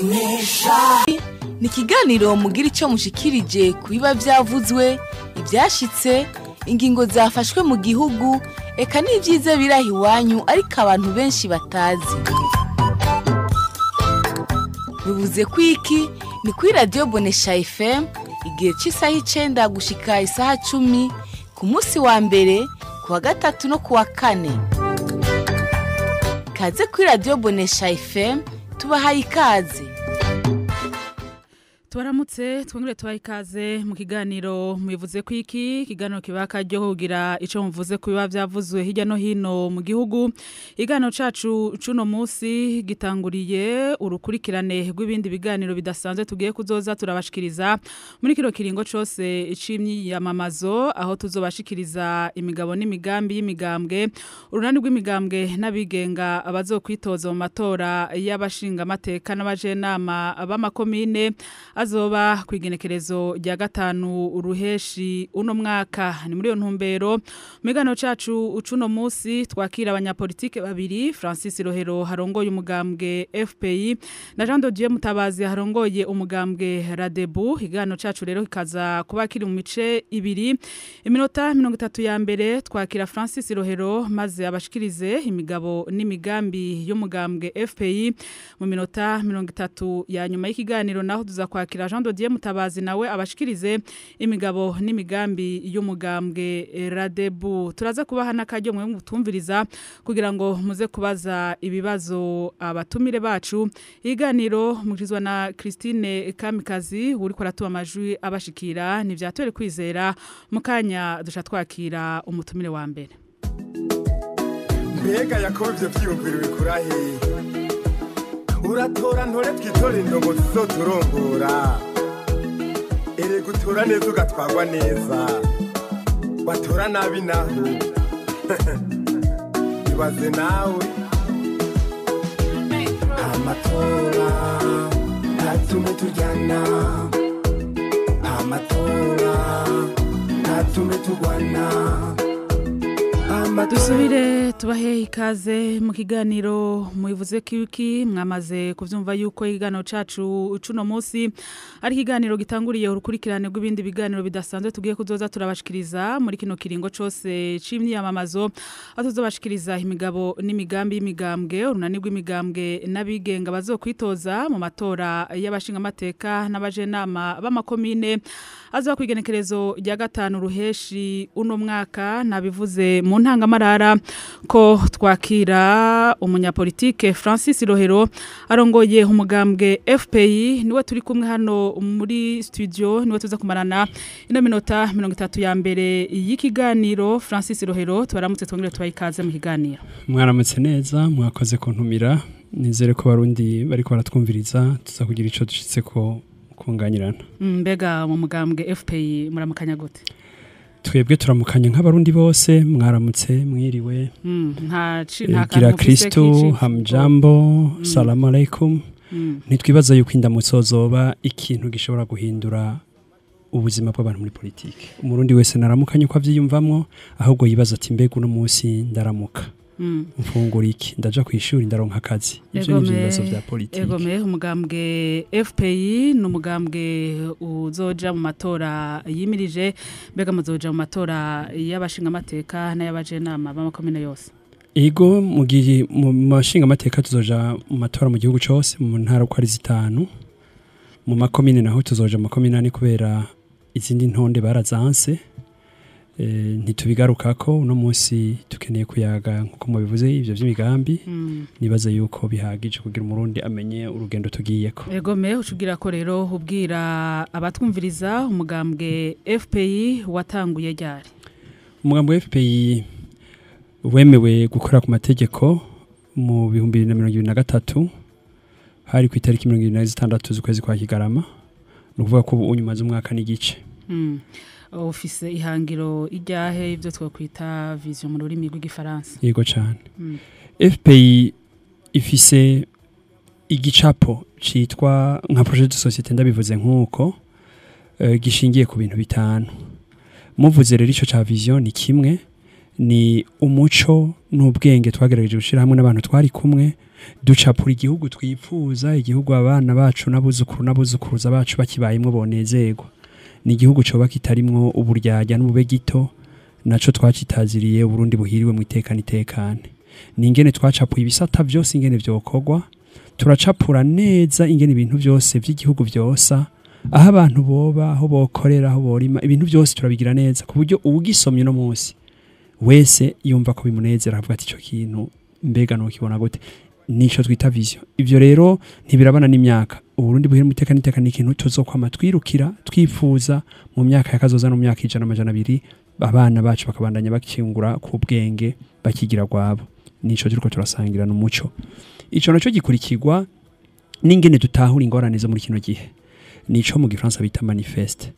ni ikiganiro mugira icyo mushikirije ku biba byavuzwe ibyashitse ingingo zafashwe mu gihugu eka n'ibyiza biraha iwanyu ariko abantu benshi batazi bivuze ko iki ni kuri radiyo Bonesha FM igihe cy'isaha 9 gushika isaha 10 ku munsi wa mbere ku wa gatatu no ku wa kane. Kaze kuri radiyo Bonesha FM tubahaye ikaze. Tubaramutse twongere tubaye ikaze mu kiganiro mubivuze ko iki kiganiro kibaka ryo kugira ico muvuze ku biba byavuzwe hirya no hino mu gihugu. Iganiro cacu cuno munsi gitanguriye urukurikirane rw'ibindi biganiro bidasanzwe tugiye kuzoza turabashikiriza muri kiro kiringo cose icimyiyamamazo aho tuzobashikiriza imigabo n'imigambi y'imigambwe urunani rw'imigambwe n'abigenga abazokwitoza mu matora y'abashinga amateka n'abajenama b'amakomine azoba kwigenekerezo rya gatanu uruheshi uno mwaka. Ni muri yo ntumbero migano cacu ucuno munsi twakira abanyapolitike babiri, Francis Rohero harongoye umugambwe FPI na Jean de Dieu Mutabazi harongoye umugambwe Radebu. Igano cacu rero kikaza kuba kiri mu mice ibiri. Iminota 30 ya mbere twakira Francis Rohero maze abashikirize imigabo n'imigambi y'umugambwe FPI. Mu minota 30 ya nyuma y'ikiganiro naho tuzakwa kira Jean de Dieu Mutabazi nawe abashikirize imigabo n'imigambi y'umugambwe Radebu. Turaza kubaha nakaryo mwe mutumviriza kugira ngo muze kubaza ibibazo abatumire bacu. Iganiro mukizwa na Christine Kamikazi uri ko ratuba amajwi abashikira ni vyatore kwizera mukanya dusha twakira umutumire wa mbere. Mbega Yakobo ivyo vyiyumviriwe kurahe uratora ntore twitore indongo tuzoturongora ere gutora neza ugatwagwa neza watora nabi naho ibaze nawe amatora natume tujyana amatora natume tugwana. Dusubire tubahe ikaze mu kiganiro mubivuze kiki mwamaze kuvyumva yuko igano cacu ucuno munsi ari kiganiro gitanguriye urukurikirane rw'ibindi biganiro bidasanzwe tugiye kuzoza turabashikiriza muri kino kiringo cose c'imyiyamamazo atuzobashikiriza imigabo n'imigambi y'imigambwe urunani rw'imigambwe n'abigenga bazokwitoza mu matora y'abashinga amateka n'abajenama b'amakomine azoba kwigenekerezo rya gatanu ruheshi uno mwaka. Nabivuze mu ntangamarara ko twakira umunyapolitike Francis Rohero arongoye umugambwe FPI niwe turi kumwe hano muri studio niwe tuza kumarana ino minota 30 ya mbere y'ikiganiro. Francis Rohero tubaramutse twongere tubayikaze mu kiganiro. Mwaramutse neza mwakoze kuntumira nizere ko barundi bariko baratwumviriza tuza kugira ico dushitse ko kunganyirana. Mbega mu mugambwe FPI muramukanya gute? Twebwe turamukanye nk'abarundi bose mwaramutse mwiriwe nta gira Kristo hamjambo salamu alaykum. Nitwibaza yuko indamutso zoba ikintu gishobora guhindura ubuzima bw'abantu muri politike. Umurundi wese naramukanye ko avyiyumvamwo ahubwo yibaza ati mbega uno munsi ndaramuka mfungura iki ndaja kwishuri ndaronka akazi. Ivyo ni ibibazo vya politike. Egome umugambwe FPI n'umugambwe uzoja mu matora yimirije mbega muzoja mu matora y'abashinga amateka n'abajenama b'amakomine yose. Ego mugiye mu mashinga amateka tuzoja mu matora mu gihugu cyose mu ntara ko ari zitanu mu makomine naho tuzoja mu makomine ani kubera izindi ntonde barazanse. Ntitubigarukako uno munsi tukeneye kuyaga nkuko mubivuze ivyo vy'imigambi nibaza yuko bihagije kugira umurundi amenye urugendo tugiyeko. Egome ucugira ko rero ubwira abatwumviriza umugambwe FPI watanguye ryari? Umugambwe FPI wemewe gukora ku mategeko mu 2023 hari ku itariki 26 z'ukwezi kwa Kigarama no kuvuga ko unyumaze umwaka n'igice. Office ihangiro ijyahe ivyo twakwita vision mu rurimi rw'igifaransa. Yego cyane. FPI ifise igicapo citwa nka projet de société ndabivuze nkuko gishingiye ku bintu bitanu. Muvuze rero ico ca vision ni kimwe ni umuco n'ubwenge twagerageje gushira hamwe n'abantu twari kumwe ducapura igihugu twifuza, igihugu abana bacu n'abuzukuruza bacu bakibayemwo bonezerwa. Ni igihugu coba kitarimwo uburyarya n'ubube gito, naco twacitaziriye Burundi buhiriwe mu itekane. Ni ingene twacapuye ibisata byose ingene vyokorwa, turacapura neza ingene ibintu byose by'igihugu byosa, aho abantu boba, aho bokorera, aho borima, ibintu byose turabigira neza ku buryo ugisomye no munsi wese yumva ko bimunezera, avuga ati ico kintu mbega no kibona gute. Nico twita vision. Ivyo rero ntibirabana n'imyaka. Uburundi buhira mu itekane ikintu tuzokwama twirukira twifuza mu myaka yakazoza no mu myaka 100 abana bacu bakabandanya bakingura ku bwenge bakigira gwabo. Nico turiko turasangira n'umuco. Ico naco gikurikirwa n'ingene dutahura ingorane zo muri kino gihe. Nico mu Gifaransa bita manifeste.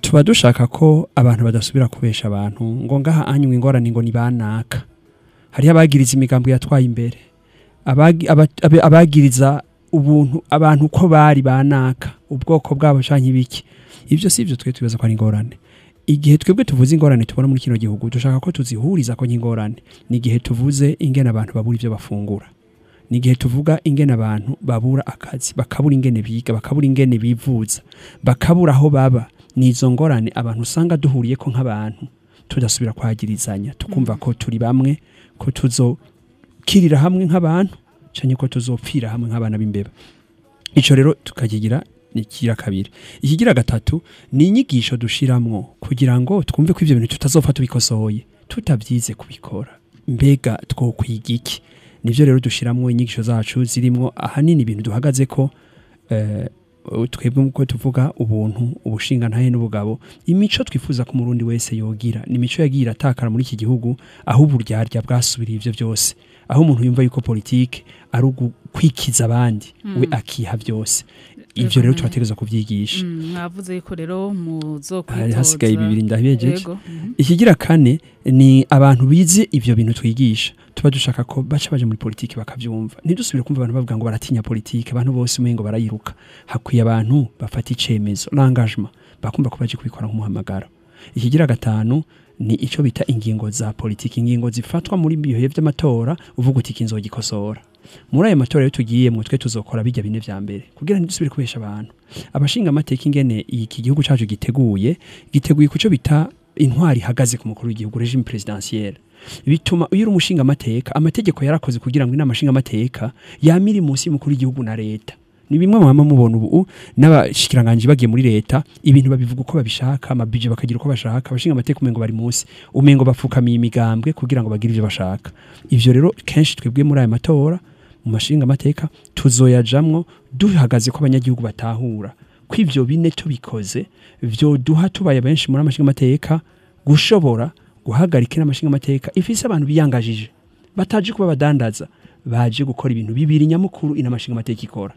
Tuba dushaka ko abantu badasubira kubesha abantu ngo ngaha anywe ingorane ngo ni banaka. Hari abagiriza imigambo yatwaye imbere. Abagiriza ubuntu abantu ko bari banaka ubwoko bwabo canke ibiki. Ivyo sivyo twe tubibaza ko ari ingorane. Igihe twebwe tuvuze ingorane tubona muri kino gihugu dushaka ko tuzihuriza ko ingorane. Ni igihe tuvuze ingene abantu babura ivyo bafungura. Ni igihe tuvuga ingene abantu babura akazi, bakabura ingene biga, bakabura ingene bivuza, bakabura aho baba. Nizo ngorane abantu usanga duhuriye ko nk'abantu tudasubira kwagirizanya, tukumva ko turi bamwe, ko tuzokirira hamwe nk'abantu canke ko tuzopfira hamwe nk'abana b'imbeba. Ico rero tukagigira nikira kabiri. Ikigira gatatu ni inyigisho dushiramwo kugira ngo twumve ko ivyo bintu tutazopfa tubikosoye, tutavyize kubikora. Mbega twokwiga iki? Nivyo rero dushiramwo inyigisho zacu zirimwo ahanini ibintu duhagaze ko twebwe muko tuvuga ubuntu, ubushinga ntahe n'ubugabo. Imico twifuza ko Murundi wese yogira ni imico yagira atakara muri iki gihugu, aho uburyarya bwasubiriye ivyo byose, aho umuntu yumva yuko politike ari ugukwikiza abandi we akiha byose. Ivyo rero turategeza kuvyigisha. Mwavuze yuko rero muzokwitoza hasigaye 2 ndabiyejeje. Ikigira kane ni abantu bize ivyo bintu twigisha. Tuba dushaka ko baje muri politike bakavyumva. Ntidusubire kumva abantu bavuga ngo baratinya politike, abantu bose umengo barayiruka. Hakwiye abantu bafata icemezo, l'engagement, bakumva ko baje kubikora nk'umuhamagaro. Ikigira gatanu ni ico bita ingingo za politike, ingingo zifatwa muri bihe vy'amatora uvuga uti kinzogikosora. Muri ayo matora yo tugiyemwe twe tuzokora bijya bine vya mbere kugira ntidusubire kubesha abantu. Abashinga amateka ingene iki gihugu cacu giteguye kuco bita intwari hagaze ku mukuru w'igihugu, regime presidentiel. Bituma uyira umushinga amateka, amategeko yarakoze kugira ngo inamashinga amateka yamiri munsi y'umukuru w'igihugu na leta. Ni bimwe mwama mubona ubu n'abashikiranganje bagiye muri leta ibintu babivuga uko babishaka, amabije bakagira uko bashaka, abashinga amateka umengo bari munsi, umengo bafukamiye imigambwe kugira ngo bagire ivyo bashaka. Ivyo rero kenshi twebwe muri aya matora mu mashinga amateka tuzoyajamwo duhagaze ko abanyagihugu batahura ko ivyo bine tubikoze vyo duha tubaye benshi muri amashinga amateka gushobora guhagarika n'amashinga amateka ifise abantu biyangajije bataje kuba badandaza, baje gukora ibintu bibiri nyamukuru inamashinga amateka ikora.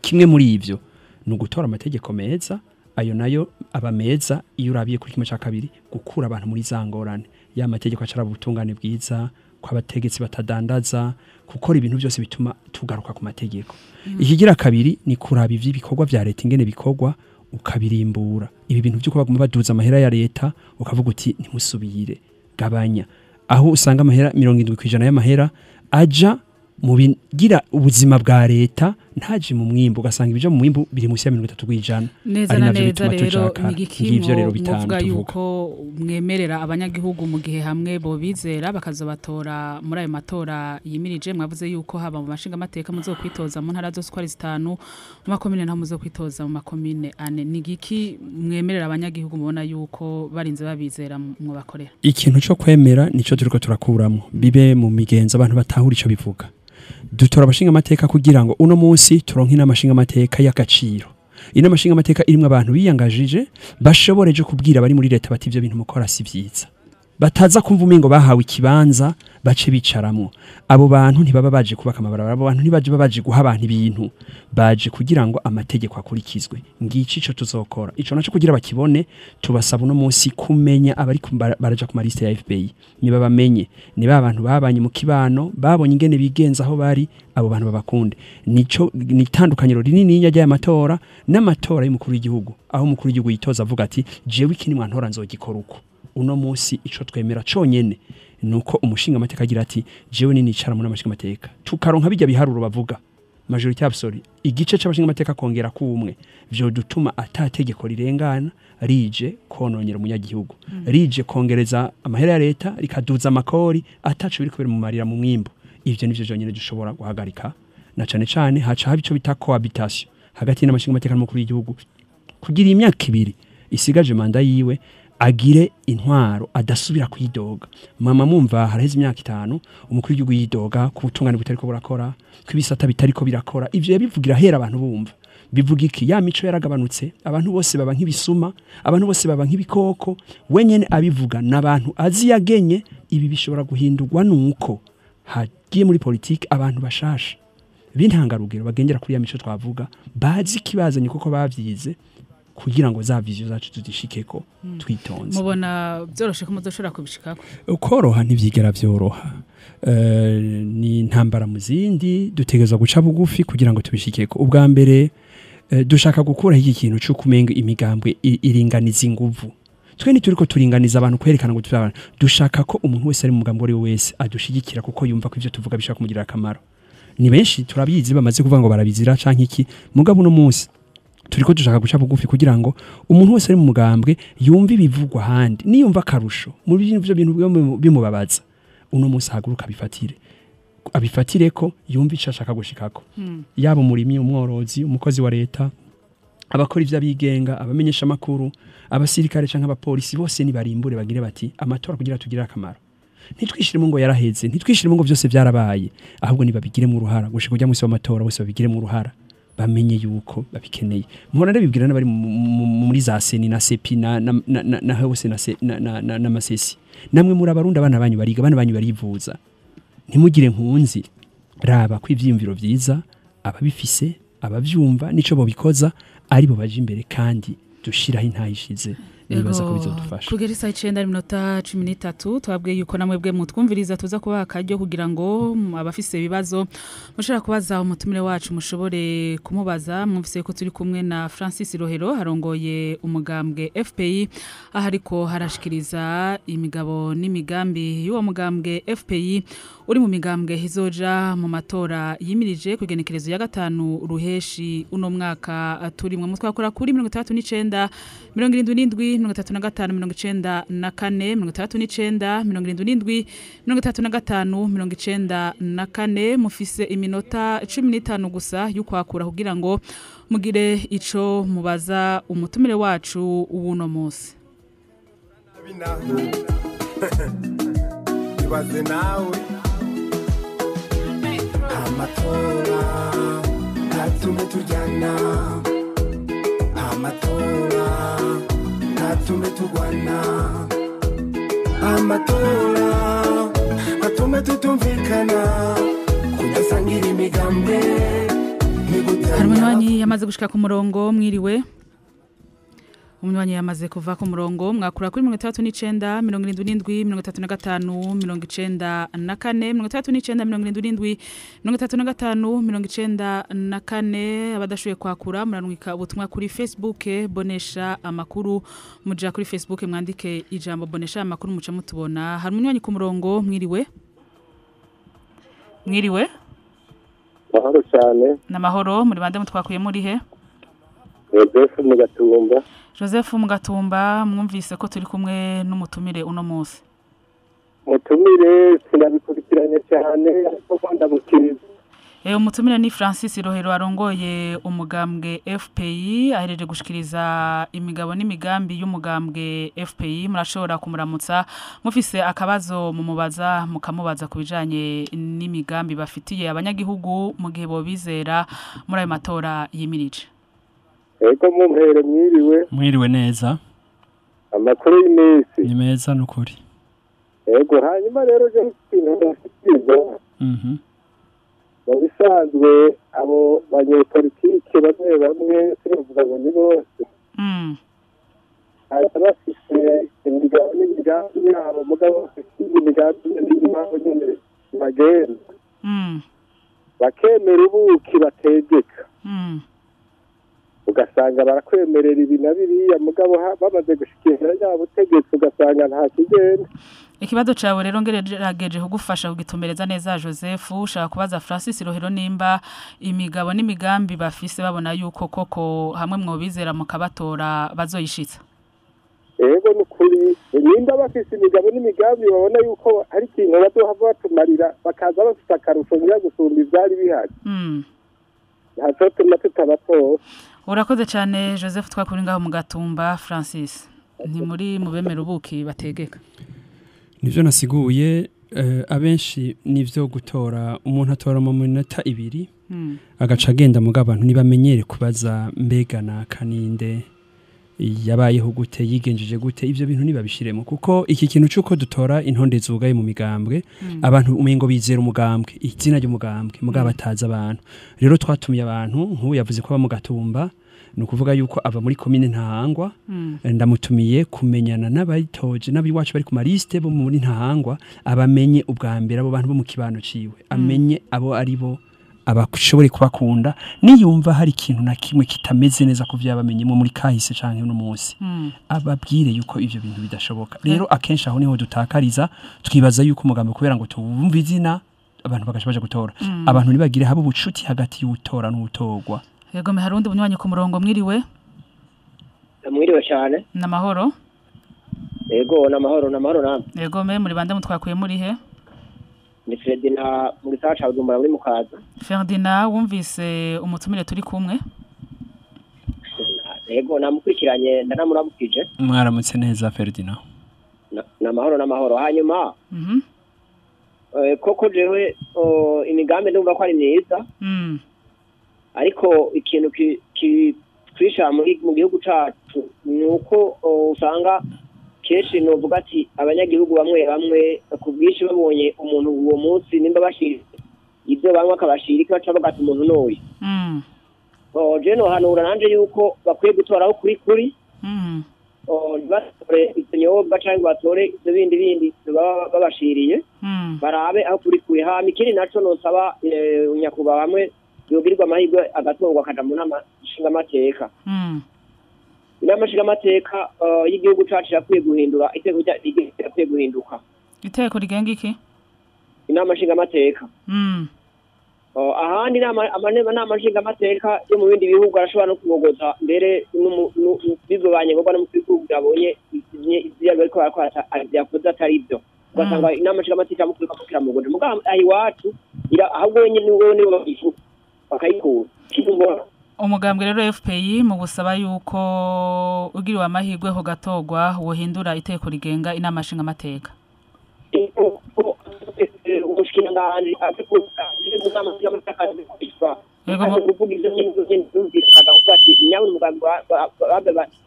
Kimwe muri ivyo ni ugutora amategeko meza, ayo nayo aba meza iyo urabiye kuri kimwe cya kabiri gukura abantu muri zangorane. Ya mategeko acara ubutungane bwiza, kwa bategetsi batadandaza, gukora ibintu byose bituma tugaruka ku mategeko. Ikigira kabiri ni kuraba ivy'ibikorwa vya leta ingene bikorwa ukabirimbura. Ibi bintu by'uko baguma baduza amahera ya leta ukavuga uti ntimusubire, gabanya. Aho usanga amahera 70% y'amahera aja mu bigira ubuzima bwa leta ntaje mu mwimbo, ugasanga ibyo mu mwimbo biri munsi ya 30%. Neza na neza rero ngivyo rero bitanu yuko mwemerera abanyagihugu mu gihe hamwe bo bizera bakazobatora muri ayo matora yimirije. Mwavuze yuko haba mu mashinga amateka muzokwitoza mu ntara zose kwari 5, mu makomine nta muzokwitoza mu makomine 4. Nigiki mwemerera abanyagihugu mubona yuko barinze babizera mu bakorera? Ikintu cyo kwemera nico turiko turakuramo bibe mu migenzo abantu batahura ico bivuga. Dutora abashinga amateka kugira ngo uno munsi turonke n'amashinga amateka y'agaciro. Ino mashinga amateka irimwe abantu biyangajije bashoboreje kubwira bari muri leta bati ivyo bintu mukora si vyiza. Bataza kumva umengo bahawe ikibanza bace bicaramwo. Abo bantu ntibaba baje kubaka amabarabara, abo bantu ntibaje baje guha abantu ibintu, baje kugira ngo amategeko akurikizwe. Ngici ico tuzokora. Ico naco kugira bakibone tubasaba no munsi kumenya abari baraja ku mariste ya FPI. Niba bamenye, niba abantu babanye mu kibano, babonye ingene bigenza aho bari, abo bantu babakunde. Nico nitandukanyiro rinini y'ajya y'amatora n'amatora y'umukuru w'igihugu. Aho umukuru w'igihugu yitoza avuga ati jewe ikini mwantora nzogikora uko. uno munsi ico twemera conyene nuko umushinga amateka agira ati jewe ni nicara mu namashinga amateka tukaronka bijya biharuro bavuga majority absolute igice c'abashinga amateka kongera kumwe vyo dutuma atategeko rirengana rije kononyera umunyagihugu rije kongereza amahera ya leta rikaduza amakori ataco biri kubera mu marira mu mwimbo ivyo nivyo jonyene dushobora guhagarika na cane haca haba ico bita cohabitation hagati n'amashinga amateka n'umukuru w'igihugu kugira imyaka 2 isigaje manda yiwe agire intwaro adasubira kwidoga mama mumva haraheze imyaka 5 umukuru w'igihugu yidoga ku butungane butariko burakora kwibisata bitariko birakora ivyo yabivugira hera abantu bumva bivuga iki ya mico yaragabanutse abantu bose baba nk'ibisuma abantu bose baba nk'ibikoko wenyene abivuga n'abantu azi yagenye ibi bishobora guhindurwa nuko hagiye muri politike abantu bashasha bintangarugero bagendera kuri ya mico twavuga bazi kibazanye kuko bavyize kugira ngo za vision zacu tudishikeko twitonze mubona byoroshe ko muzoshobora kubishikako ukoroha ntivyigera vyoroha ni ntambara muzindi dutegezwa guca bugufi kugira ngo tubishikeko ubwa mbere dushaka gukura iki kintu cyo kumenga imigambwe iringaniza inguvu twe ni turiko turinganiza abantu kwerekana ngo tuzabana dushaka ko umuntu wese ari mu mugambo ari wese adushigikira kuko yumva ko ivyo tuvuga bishaka kumugira akamaro ni benshi turabizi bamaze kuvuga ngo barabizira canke iki mugabo no munsi turiko dushaka guca bugufi kugira ngo umuntu wese ari mu mugambwe yumva ibivugwa handi niyumva karusho mu bintu bimubabaza uno munsi haguruka abifatire ko yumva ico ashaka gushikako yaba umurimi umworozi umukozi wa leta abakora ivya bigenga abamenyesha makuru abasirikare canke abapolisi bose ni barimbure bagire bati amatora kugira tugira akamaro ntitwishiremo ngo yaraheze ntitwishiremo ngo byose byarabaye ahubwo ni babigire mu ruhara gushika kujya munsi w'amatora bose babigire mu ruhara bamenye yuko babikeneye mpora ndabibwira n'abari muri za seni na sepi na hose na masesi namwe muri abarundi abana banyu bariga abana banyu barivuza ntimugire nkunzi raba kwivyimviro vyiza ababifise abavyumva nico bo bikoza ari bo baje imbere kandi dushiraho intayishize nibaza ko bizodufasha kugera isa 9:13 twabwiye yuko namwebwe mutwumviriza tuza kuba akaryo kugira ngo abafise ibibazo mushobora kubaza umutumire wacu mushobore kumubaza mwumvise ko turi kumwe na Francis Rohero harongoye umugambwe FPI ahariko harashikiriza imigabo n'imigambi y'uwo mugambwe FPI uri mu migambwe hizoja mu matora yimirije kugenekerezo ya 5 ruheshi uno mwaka turi mu twakora kuri 39 77 35 94 mufise iminota 15 gusa y'ukwakura kugira ngo mugire ico mubaza umutumire wacu ubuno munsi ibaze nawe amatora atume tujyana amatora atume tugwana amatora atume tutumvikana kudasangira imigambi Harumwanyi yamaze gushika ku murongo mwiriwe Umunywanyi yamaze kuva ku murongo mwakura kuri 39 77 35 94 34 abadashoboye kwakura muranwika ubutumwa kuri Facebook bonesha amakuru muja kuri Facebook mwandike ijambo bonesha amakuru muca mutubona hari umunywanyi ku murongo mwiriwe mahoro cyane namahoro muri bande mutwakuye muri he Joseph Mugatumba mwumvise ko turi kumwe n'umutumire uno munsi mutumire sinabikurikiranye cyane ariko ndabukiriza umutumire ni Francis Rohero arongoye umugambwe FPI ahereje gushikiriza imigabo n'imigambi y'umugambwe FPI murashobora kumuramutsa mufise akabazo mumubaza mukamubaza kubijanye n'imigambi bafitiye abanyagihugu mu gihe bo bizera muri ayo matora yimirije Ego mumpere mwiriwe neza amakuru y'imisi ni meza nukuri Ego hanyuma rero je nsikiza bisanzwe abo banyepolitike bamwe sibavuga ngo ni bose bafise imigambi yabo mugabo bafise imigambi y'imana nyene bagenda bakemera ubuki bategeka ugasanga barakwemerera ibi na biriya mugabo bamaze gushikira ya butegetsi ugasanga nta kigenda. Ikibazo cawe rero ngerageje kugufasha kugitumbereza neza Joseph ushaka kubaza Francis Rohero nimba imigabo n'imigambi bafise babona yuko koko hamwe mwobizera mukabatora bazoyishitsa. Ego nukuri nimba bafise imigabo n'imigambi babona yuko hari ikintu bazohava batumarira bakaza bafise akarusho ngira gusumba ivyari bihari. Ntaco tuma tutabatora. Urakoze cyane Joseph twakuri ngaho mu Gatumba Francis. Ni muri mubemera ubuki bategeka. Nivyo nasiguye abenshi nivyo gutora umuntu atora mu minota 2 agaca agenda mu gabantu nibamenyere kubaza mbega na kaninde yabayeho gute yigenjeje gute ivyo bintu nibabishiremo kuko iki kintu cyuko dutora intonde zugaye mu migambwe abantu umengo bizera umugambwe izina ry'umugambwe mugabo bataza abantu rero twatumiye abantu nk'ubu yavuze ko aba mu Gatumba nukuvuga yuko ava muri commune Ntahangwa ndamutumiye kumenyana n'abayitoje n'abiwacu bari ku mariste bo muri Ntahangwa abamenye ubwambere abo bantu bo mu kibano ciwe amenye abo ari bo abashobore kubakunda niyumva hari ikintu na kimwe kitameze neza ku vyabamenyemo muri kahise canke no munsi ababwire yuko ivyo bintu bidashoboka rero akenshi aho niho dutakariza twibaza yuko umugambi kubera ngo tubumva izina abantu bagashabaje gutora abantu nibagire habo bucuti hagati y'utora n'utorwa. Yego me harundi bunywanyi ku murongo mwiriwe. Mwiriwe cyane. Namahoro. Yego namahoro namwe. Yego me muri bande mutwakuye muri he? Ni Ferdinand muri sacha Bujumbura muri Mukaza. Ferdinand wumvise umutumire turi kumwe? Yego namukurikiranye ndanamuramukije. Mwaramutse neza Ferdinand. Namahoro hanyuma. Koko jewe imigambi ndumva ko ari myiza. Ariko ikintu twisha mu gihugu cacu nuko usanga keshi novuga ati abanyagihugu bamwe kubwishi babonye umuntu uwo munsi nimba bashiri ibyo bamwe akabashirika baca bagata umuntu noye je no hanura nanje yuko bakwiye gutoraho kuri batore inyobwa cyangwa batore ibyo bindi babashiriye barabe aho kuri ha mikiri naco nosaba unyakuba bamwe yogirirwa amahirwe agatorwa akaja mu nama nshingamateka inama nshingamateka y'igihugu cacu yakwiye guhindura iteko yakwiye guhinduka. Iteko rigenga iki? Inama nshingamateka ahandi nama nshingamateka yo mu bindi bihugu arashobora no kubogoza mbere bivanye ngoba no mu bihugu byabonye izya bariko barakora yakoze atari byo ugasanga inama nshingamateka mu kwikira mu Burundi mugabo ayiwacu ahubwo wenyine nibo babivuga bakayikura kivuga umugambwe rero FPI mu gusaba yuko ugiriwe amahirwe ho gatogwa wohindura iteko rigenga inama nshinga mateka ubushikiranganje afikuza inama nshinga mateka yego kuvuga izo nyinzo z'induzikaga kuvuga ati nyawe umugambi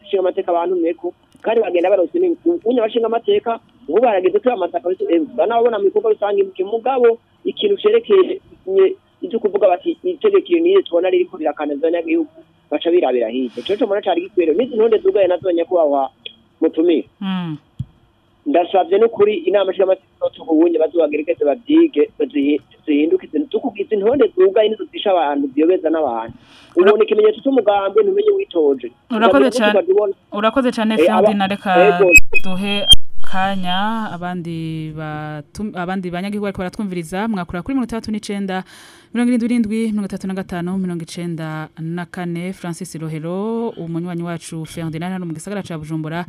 nshinga mateka abantu meko kandi bagenda barose unya bashinga mateka ubu barageze kuri amataka banabona mu bikorwa rusange mugabo ikintu cerekeye icyo kuvuga bati itegeko niye tubona riri ko birakaneza n'agihugu baca birabira hirya cyo mona cyari gikwero n'izi ntonde zugaye nazonya kubawa mutumire ndasabye no kuri inama y'amategeko tugubunye bazubagerekeze babyige zihinduke tukugize intonde zugaye nizo zisha abantu byobeza n'abantu ubone ikimenyetso cy'umugambi ntumenye witoje urakoze cyane Ferdinand reka duhe kanya abandi banyagihugu ariko baratwumviriza mwakura kuri 39 77 35 Francis Rohero umunywanyi wacu Ferdinand hano mu gisagara ca Bujumbura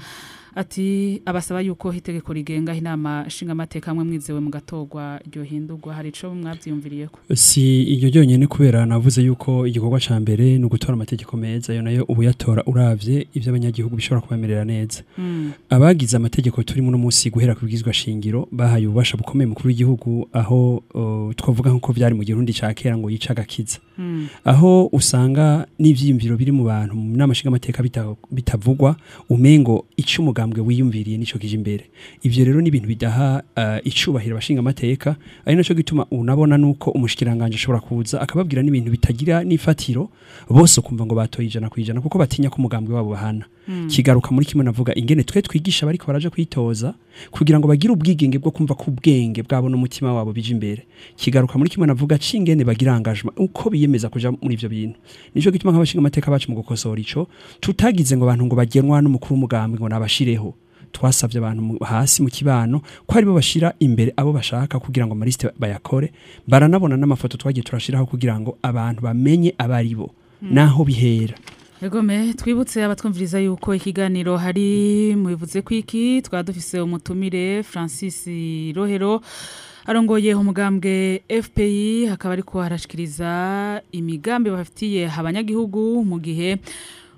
ati abasaba yuko itegeko rigenga inama nshingamateka amwe mwizewe mu gatogwa ryo hindurwa hari ico mwavyumviriyeko si iryo ryonyene kubera navuze yuko igikorwa ca mbere no gutora amategeko meza yo nayo ubu yatora uravye ivyo abanyagihugu bishobora kubamerera neza abagize amategeko turi mu munsi guhera kubwizwa shingiro bahaye ububasha bukomeye mukuru w'igihugu aho twavuga nko byari mu girundi ca kera ngo yicaga kiza aho usanga n'ivyimviro biri mu bantu n'amashinga amateka bitavugwa umengo icyo umugambwe wiyumviriye nico kije imbere ivyo rero ni ibintu bidaha icubahiro abashinga amateka ari naco gituma unabona nuko umushikiranganje ashobora kuza akababwira n'ibintu bitagira nifatiro bose kumva ngo batoye ijana kwijana kuko batinya ko umugambwe wabo bahana kigaruka muri kimwe navuga ingene twe twigisha bariko baraje kwitoza kugira ngo bagire ubwigenge bwo kumva ko ubwenge bwabo n'umutima wabo bije imbere kigaruka muri kimwe navuga cingene bagira engagement uko biyemeza kuja muri ivyo bintu nico gituma nk'abashinga amateka bacu mu gukosora ico tutagize ngo abantu ngo bagenwa n'umukuru w'umugambwe ngo nabashireho twasavye abantu hasi mu kibano ko ari bo bashira imbere abo bashaka kugira ngo amaliste bayakore baranabona n'amafoto twagiye turashiraho kugira ngo abantu bamenye abaribo naho bihera Egome twibutse abatwumviriza yuko ikiganiro hari mubivuze kwiki twadufise umutumire Francis Rohero arongoye umugambwe FPI hakaba ariko harashikiriza imigambi bafitiye abanyagihugu mu gihe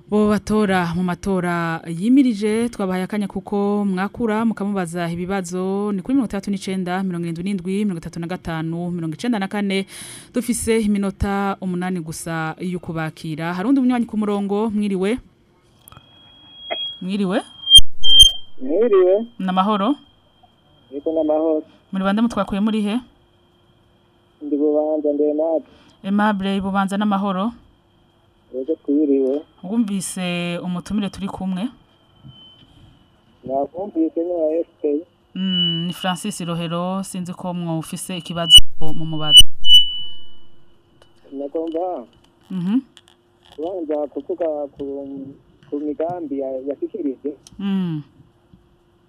bo batora mu matora yimirije twabahaye akanya kuko mwakura mukamubaza ibibazo ni kuri 39 77 35 94 dufise iminota 8 gusa yo kubakira harundi munywanyi ku murongo mwiriwe namahoro yego namahoro muri bande mutwakuye muri he ndi bubanza Aimable bubanza namahoro yego twiriwe wumvise umutumire turi kumwe nakumvise na FK ni Francis Rohero sinzi ko mwufise ikibazo mu mubazo nakomba kubanza kuvuga ku migambi yashikirije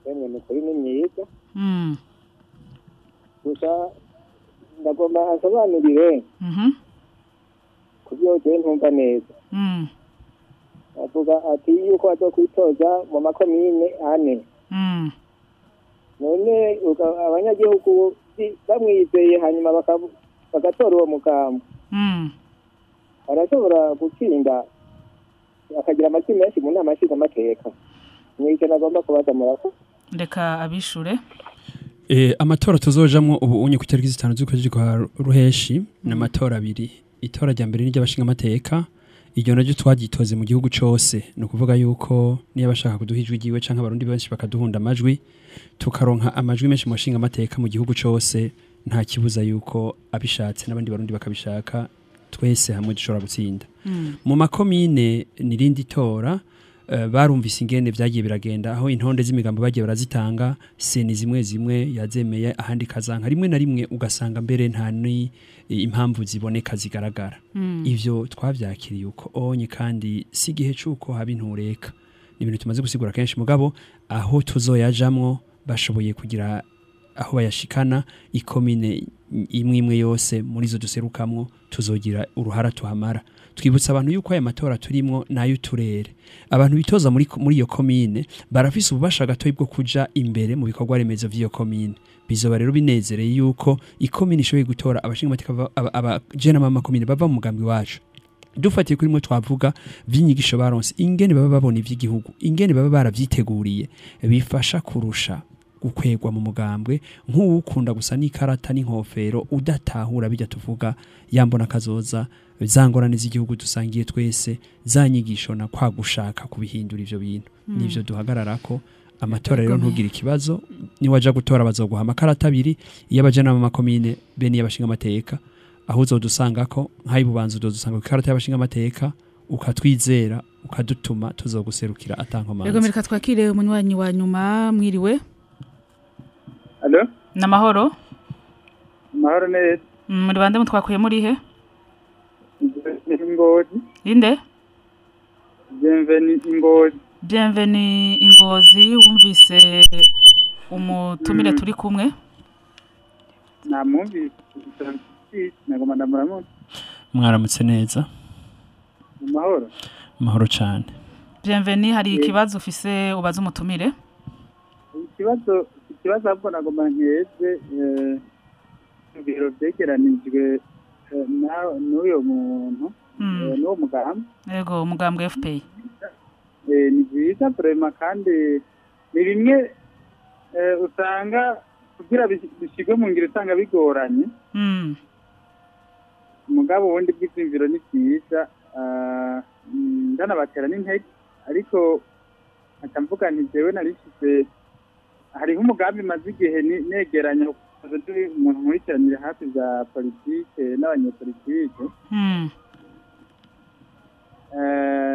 yemwe kuri ni myiza gusa ndagomba asobanurire kubyo je ntumva neza avuga ati yuko azokwitoza mu makomine ane none abanyagihugu bamwizeye hanyuma bagatora uwo mugambwe arashobora gutsinda akagira amajwi menshi mu nama nshingamateka n'icyo nagomba kubaza murako reka abishure amatora tuzojamwo ubu unye ku itariki 5 z'ukwezi kwa ruheshi n'amatora abiri itora rya mbere n'ry'abashinga amateka iryo naryo twagitoze mu gihugu cyose no kuvuga yuko niyo bashaka kuduhijwe igiwe canke abarundi benshi bakaduhunda amajwi tukaronka amajwi menshi mu bashinga amateka mu gihugu cyose nta kibuza yuko abishatse n'abandi barundi bakabishaka twese hamwe dushobora gutsinda mu makomine nirindi tora barumvise ingene vyagiye biragenda aho intonde z'imigambo bagiye barazitanga seni zimwe yazemeye ahandi kazanka rimwe na rimwe ugasanga mbere nta ni impamvu ziboneka zigaragara ivyo twavyakiriye uko onye kandi si gihe cuko haba intureka ni ibintu tumaze gusigura kenshi mugabo aho tuzoyajamwo bashoboye kugira aho bayashikana ikomine imwe yose muri zo duserukamwo tuzogira uruhara tuhamara twibutsa abantu yuko aya matora turimwo nayo turere abantu bitoza muri iyo komine barafise ububasha gatoyi bwo kuja imbere mu bikorwa remezo vy'iyo komine bizoba rero binezereye yuko ikomine ishoboye gutora abashinga amateka abajena mama komine bava mu mugambi wacu dufatiye kuri mwe twavuga vy'inyigisho baronse ingene baba babona ivy'igihugu ingene baba baravyiteguriye bifasha kurusha gukwegwa mu mugambwe nk'uwukunda gusa n'ikarata n'inkofero udatahura bijya tuvuga yambona kazoza zangorane z'igihugu dusangiye twese zanyigisho na kwa gushaka kubihindura ivyo bintu nivyo duhagararako amatora rero ntugira ikibazo ni waja gutora bazoguha amakarata abiri y'abajana mu makomine bene y'abashinga amateka aho uzodusangako nk'ayibubanza uzodusanga ikarata y'abashinga amateka ukatwizera ukadutuma tuzoguserukira atankomanzi yego mereka twakire umunywanyi wa nyuma mwiriwe Allo? Namahoro? Mahoro neza. Muri bande mutwakuye muri he? Ingozi. Inde? Bienvenue Ingozi wumvise umutumire turi kumwe? Namumvise nagoma ndamuramutse. Mwaramutse neza. Mahoro. Mahoro cyane. Bienvenue hari ikibazo ufise ubaza umutumire? Ikibazo ahubwo nagomba nkeze ibiro byegeranijwe n'uyo muntu n'uwo mugambi yego umugambi FPI ni byiza vraiment kandi ni bimwe usanga kugira bishigwe mu ngiro usanga bigoranye umugabo wundi bw'izimviro ni byiza ndanabatera n'intege ariko akamvuga nti jewe narishyize hariho umugambi maze igihe negeranya umuntu nkurikiranira hafi za politike n'abanyepolitike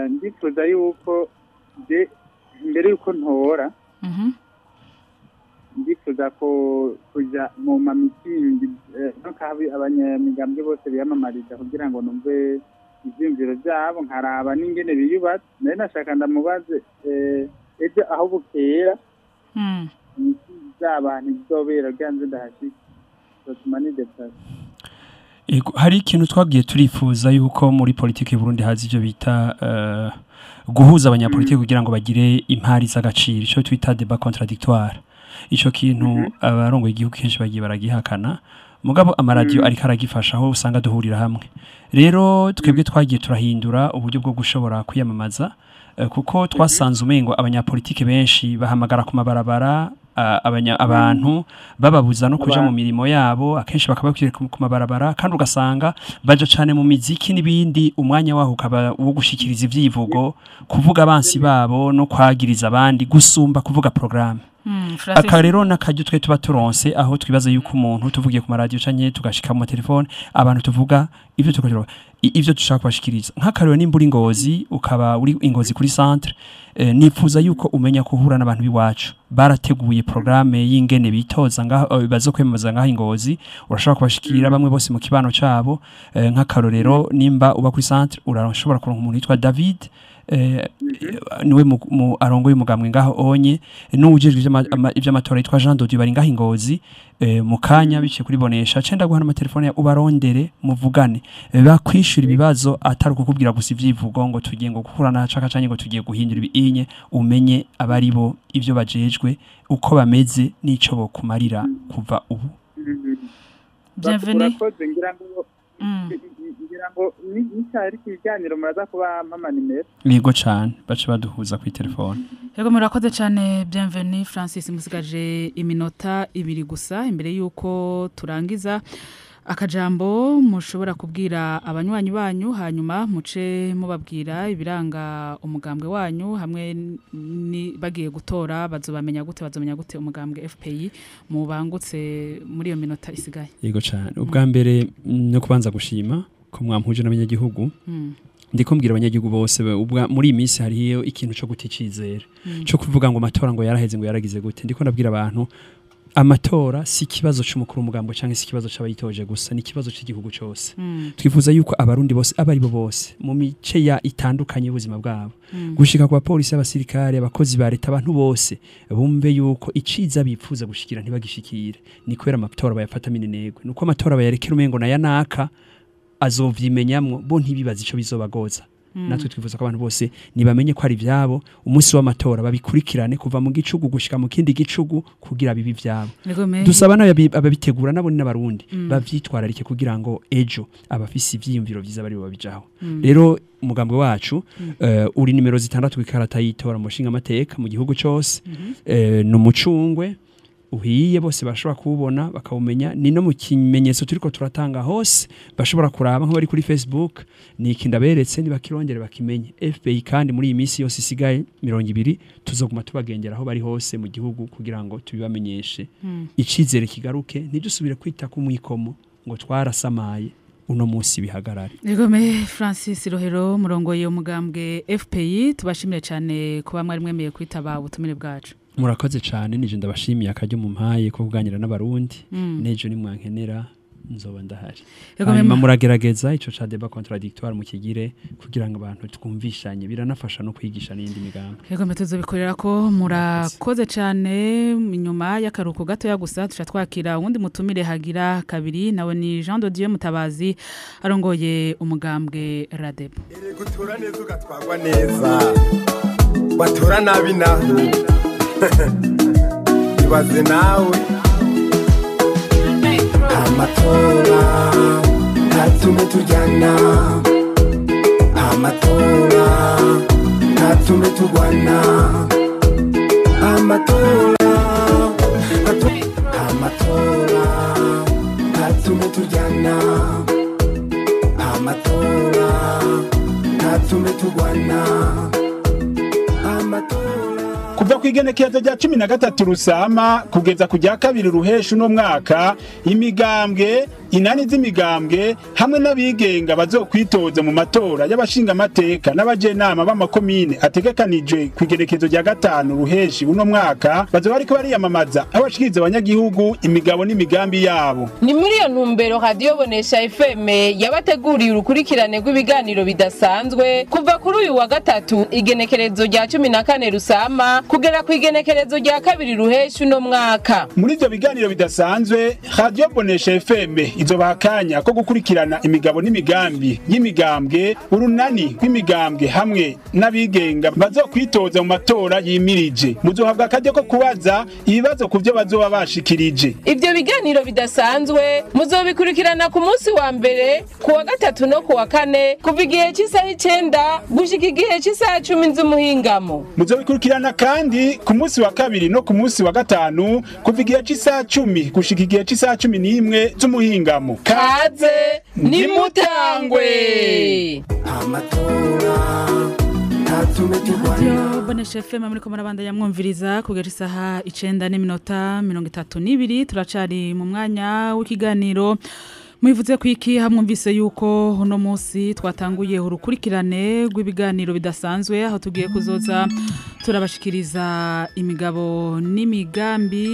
ndifuza yuko mbere yuko ntora ndifuza ko kujya mu mamitingi n'akabi abanyamigambwe bose biyamamariza kugira ngo numve ibyiyumviro byabo nkaraba n'ingene biyubatse nayo nashaka ndamubaze ejo aho bukera by'abantu bizobera byanze ndahashika batuma nidepasa hari ikintu twagiye turifuza yuko muri politiki y'Uburundi hazi ibyo bita guhuza abanyapolitiki kugira ngo bagire impari z'agaciro icyo twita débat contradictoire ico kintu abarongo igihugu kenshi bagiye baragihakana mugabo amaradiyo ariko aragifasha aho usanga duhurira hamwe rero twebwe twagiye turahindura uburyo bwo gushobora kwiyamamaza kuko twasanze umengo abanyapolitike benshi bahamagara ku mabarabara abantu bababuza no kuja mu mirimo yabo akenshi bakabakire ku mabarabara kandi ugasanga baje cyane mu miziki n'ibindi umwanya waho ukaba wo gushikiriza ivyivugo kuvuga abansi babo no kwagiriza abandi gusumba kuvuga programme akarero nakajyo twe tuba turonse aho twibaza yuko umuntu tuvugiye ku radio canke tugashika mu telefone abantu tuvuga ivyo dushaka kubashikiriza nk'akarero nimburi Ngozi ukaba uri Ingozi kuri centre nifuza yuko umenya kuhura n'abantu biwacu barateguye programme y'ingene bitoza ngaho bazokwemaza ngaho Ingozi urashobora kubashikira bamwe bose mu kibano cabo nk'akarorero nimba uba kuri centre urashobora kuronka umuntu yitwa David niwe mu arongoye umugambwe ngaho onye n'ujejwe ivy'amatora yitwa Jean Dodieu bari ngaho Ingozi mu kanya bice kuri bonesha cenda guhana amatelefone ya ubarondere muvugane bakwishura ibibazo atari kukubwira gusa ivyivugo ngo tugiye ngo gukurana caka canye ngo tugiye guhindura ibinye umenye abari bo ivyo bajejwe uko bameze n'ico bo kumarira kuva ubu Bienvenue ngira ngo n'icari kiganiro muraza kuba mama nimero yego cyane bace baduhuza ku telefone yego murakoze cyane Bienvenue Francis musigaje iminota 2 gusa imbere yuko turangiza akajambo mushobora kubwira abanywanyi banyu hanyuma muce mubabwira ibiranga umugambwe wanyu hamwe ni bagiye gutora bazomenya gute umugambwe FPI mubangutse muri iyo minota isigaye yego cyane ubwa mbere no kubanza gushima ko mwampuje n'abanyagihugu ndiko mbwira abanyagihugu bose muri iyi minsi hariyo ikintu cyo guticizera cyo kuvuga ngo amatora ngo yaraheze ngo yaragize gute ndiko ndabwira abantu amatora si kibazo cy'umukuru umugambo cyangwa si kibazo cy'abayitoje gusa ni kibazo cy'igihugu cyose twifuza yuko abarundi bose abari bo bose mu mice ya itandukanye y'ubuzima bwabo gushika kwa polisi abasirikare abakozi ba leta abantu bose bumve yuko iciza bipfuza gushikira ntibagishikire ni kwera amatora bayafata minenegwe nuko amatora bayarekera umengo na yanaka azovyimenyamwo bo ntibibaza ico bizobagoza natwe twifuza ko abantu bose nibamenye ko ari vyabo umunsi w'amatora babikurikirane kuva mu gicugu gushika mu kindi gicugu kugira bibi vyabo dusaba ababitegura nabo ni n'abarundi bavyitwararike kugira ngo ejo abafisi ivyiyumviro vyiza bari babijaho rero umugambwe wacu uri nimero 6 kw'ikarata yitora mu nshinga amateka mu gihugu cyose no mucungwe uhiye bose bashobora kubona bakawumenya ni no mu kimenyetso turiko turatanga hose bashobora kuraba nko bari kuri Facebook niki ndaberetse ni bakirongere bakimenye FPI kandi muri iyi minsi yose isigaye 200 tuzoguma tubagengera aho bari hose mu gihugu kugira ngo tubibamenyeshe icizere kigaruke ntidusubire kwita ku mwikomo ngo twarasamaye uno munsi bihagarare Egome Francis Rohero murongoye umugambwe FPI tubashimire cyane kuba mwari mwemeye kwitaba ubutumire bwacu murakoze cyane nije ndabashimiye akajyo mu mpaye ko kuganira n'abarundi nejo ni mwankenera nzoba ndahari hanyuma muragerageza ico ca débat contradictoire mu kigire kugira ngo abantu twumvishanye biranafasha no kwigisha n'indi migambo yego metuzo bikorera ko murakoze cyane inyuma y'akaruko gato ya gusa tuca twakira uwundi mutumire hagira kabiri nawe ni Jean Dodieu Mutabazi arongoye umugambwe Radebo gutura neza ugatwagwa neza batura nabi nabi ibaze nawe amatora ntatume tujyana amatora ntatume tugwana amatora ntatume tujyana amatora ntatume tugwana amatora kuva ku igenekerezo rya 13 Rusama kugeza ku rya 2 Ruheshi no mwaka imigambwe inani z'imigambwe hamwe n'abigenga bazokwitoza mu matora y'abashinga amateka n'abajenama b'amakomine ategekanijwe ku igenekerezo rya 5 Ruheshi uno mwaka bazoba ariko bariyamamaza abashikiriza abanyagihugu imigabo n'imigambi yabo. Ni muri iyo ntumbero Radio Bonesha FM yabateguriye urukurikirane rw'ibiganiro bidasanzwe kuva kuri uyu wa gatatu igenekerezo rya 14 Rusama kugera ku igenekerezo rya 2 Ruheshi uno mwaka. Muri ibyo biganiro bidasanzwe Radio Bonesha FM izobaha akanya ko gukurikirana imigabo n'imigambi y'imigambwe urunani rw'imigambwe hamwe n'abigenga bazokwitoza mu matora yimirije. Muzohabwa akajya ko kubaza ibibazo ku byo bazoba bashikirije. Ibyo biganiro bidasanzwe muzobikurikirana ku munsi wa mbere, ku wa gatatu no ku wa kane kuva igihe cy'isaha 9 gushika igihe cy'isaha 10 z'umuhingamo. Muzobikurikirana kandi ku munsi wa kabiri no ku munsi wa gatanu kuva igihe cy'isaha 10 gushika igihe cy'isaha 11 z'umuhingamo. Kaze nimutangwe. Amatora natume Radio Bonesha FM muri ko marabanda yamwumviriza kugera isaha 9:32 turacari mu mwanya w'ikiganiro. Mwivuze kwiki hamwumvise yuko uno munsi twatanguye urukurikirane rw'ibiganiro bidasanzwe aho tugiye kuzoza turabashikiriza imigabo n'imigambi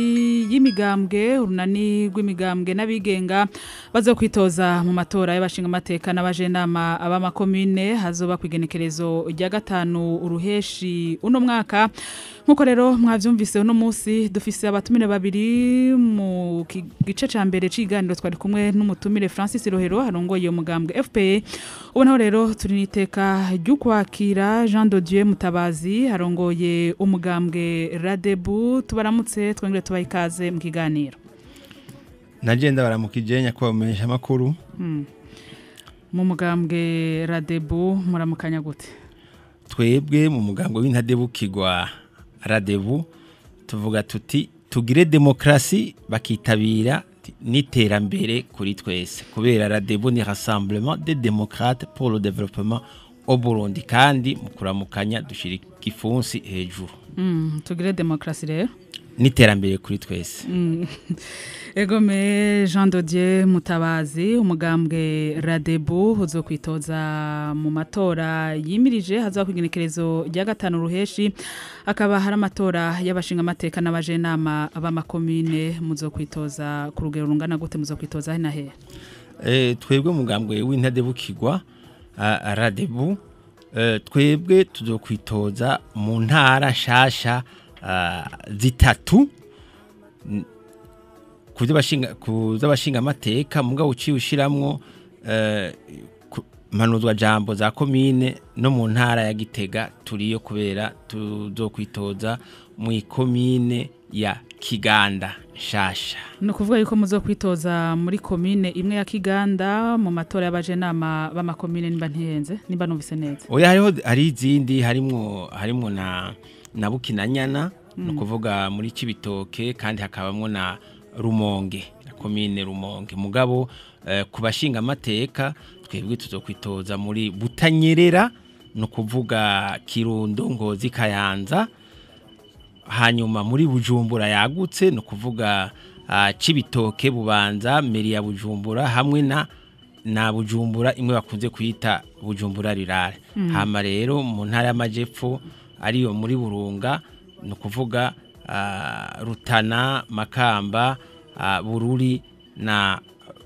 y'imigambwe urunani rw'imigambwe n'abigenga bazokwitoza mu matora y'abashinga amateka n'abajenama ab'amakomine hazoba kwigenekerezo rya 5 Uruheshi uno mwaka. Nkuko rero mwavyumvise uno munsi dufise abatumire babiri mu gice ca mbere c'iganiro twari kumwe n'umutumire Francis Rohero harongoye umugambwe FPE. Ubonaho rero turi niteka ry'ukwakira Jean de Dieu Mutabazi harongoye umugambwe Radebu. Tubaramutse twongere tubaha ikaze mu kiganiro. Nagenda baramukije nyakwa umesha makuru. Mu mugambwe Radebu muramukanya gute? Twebwe mu mugambwe w'intadebukirwa Radebu tuvuga tuti tugire demokrasi bakitabira n'iterambere kuri twese kubera Radebu ni rassemblement des démocrates pour le développement au Burundi kandi mukuramukanya dushirika ifunsi hejuru. Tugire demokrasi rero n'iterambere kuri twese. Egome Jean de Dieu Mutabazi umugambwe Radebu uzokwitoza mu matora yimirije hazakwigenekerezo rya 5 Ruheshi akaba hari amatora y'abashinga amateka n'abajenama ab'amakomine muzokwitoza ku rugero rungana gute muzokwitoza hina he? Twebwe mugambwe w'intadebukirwa Radebu twebwe tuzokwitoza mu ntara shasha zitatu kuzabashinga amateka mugabo uciye ushiramwo manuzwa jambo za komine no mu ntara ya Gitega turiyo kubera tuzokwitoza mu ikomine ya Kiganda shasha. No kuvuga yuko muzokwitoza muri komine imwe ya Kiganda mu matora y'abajenama b'amakomine nimba ntiyenze nimba numvise neza. Oya hari izindi harimo na Bukinanyana no kuvuga muri Cibitoke kandi hakabamwo na Rumonge na komine Rumonge mugabo kubashinga amateka twebwe tuzokwitoza muri Butanyerera no kuvuga Kirundo Ngozi Kayanza hanyuma muri Bujumbura yagutse no kuvuga Cibitoke Bubanza meri ya Bujumbura hamwe na Bujumbura imwe bakunze kwita Bujumbura rirare. Hama rero mu ntara y'amajepfo ariyo muri Burunga no kuvuga Rutana Makamba Bururi na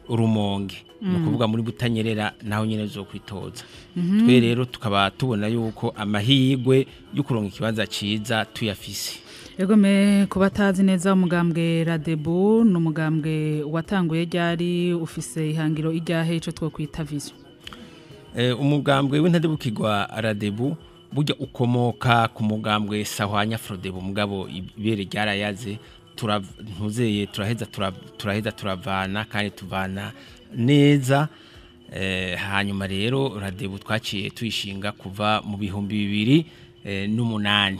Rumonge no kuvuga muri Butanyerera naho nyene zo kwitoza. Twe rero tukaba tubona yuko amahirwe yo kuronka ikibanza ciza tuyafise. Egome kubatazi neza umugambwe Radebu no mugambwe watanguye ryari ufise ihangiro ijyahe ico two kwita vision. Umugambwe w'intadebukirwa Radebu burya ukomoka ku mugambwe Sahwanya Frodebu mugabo ibere ryarayaze turavuzeye turaheza turavana kandi tuvana neza. Hanyuma rero Radebu twaciye tuyishinga kuva mu bihumbi 2008.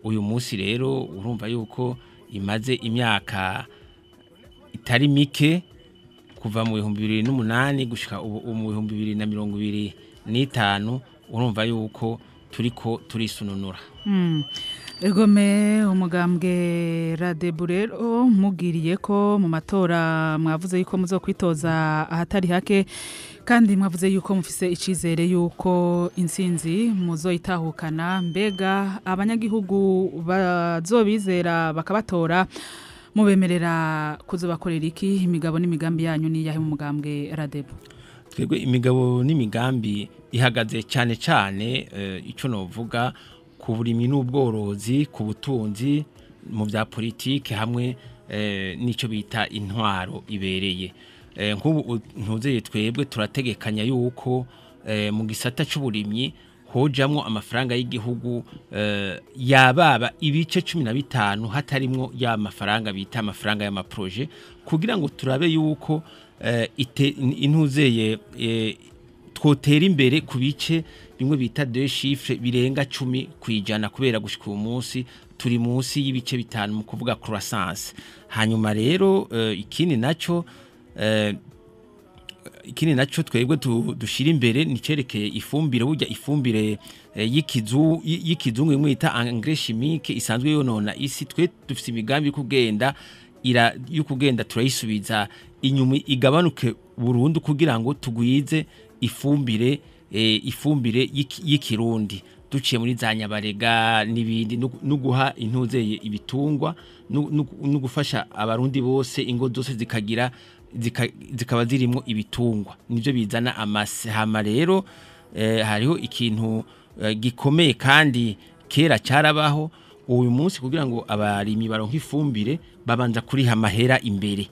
Uyu munsi rero urumva yuko imaze imyaka itari mike kuva mu 2008 gushika mu 2025 urumva yuko turiko turisununura. Egome umugambwe Radebu rero mugiriye ko mu matora mwavuze yuko muzokwitoza ahatari hake kandi mwavuze yuko mufise icizere yuko insinzi muzoyitahukana mbega abanyagihugu bazobizera bakabatora mubemerera kuzobakorera iki imigabo n'imigambi yanyu niyahe mu mugambwe Radebu? Twebwe imigabo n'imigambi ihagaze cyane cyane ico novuga ku burimyi n'ubworozi ku butunzi mu bya politike hamwe n'icyo bita intwaro ibereye nk'ubu ntuzeye twebwe turategekanya yuko mu gisata cy'uburimyi hojamwo amafaranga y'igihugu yababa ibice 15 hatarimwo ya mafaranga bita amafaranga y'amaproje kugira ngo turabe yuko intuzeye twotera imbere ku bice bimwe bita 2 chiffres birenga 10 kwijana kubera gushika umunsi turi munsi y'ibice 5 mu kuvuga croissance. Hanyuma rero ikindi naco twebwe dushira imbere nicerekeye ifumbire burya ifumbire y'ikizungu imwe ita engrais chimique isanzwe yonona isi twe dufite imigambi y'ukugenda turayisubiza inyuma igabanuke burundu kugira ngo tugwize ifumbire y'ikirundi duciye muri za Nyabarega nibindi no guha intuzeye ibitungwa no gufasha abarundi bose ingo zose zikaba zirimo ibitungwa nivyo bizana amasehama rero hariho ikintu gikomeye kandi kera cyarabaho uyu munsi kugira ngo abarimi baronke ifumbire babanza kuriha amahera imbere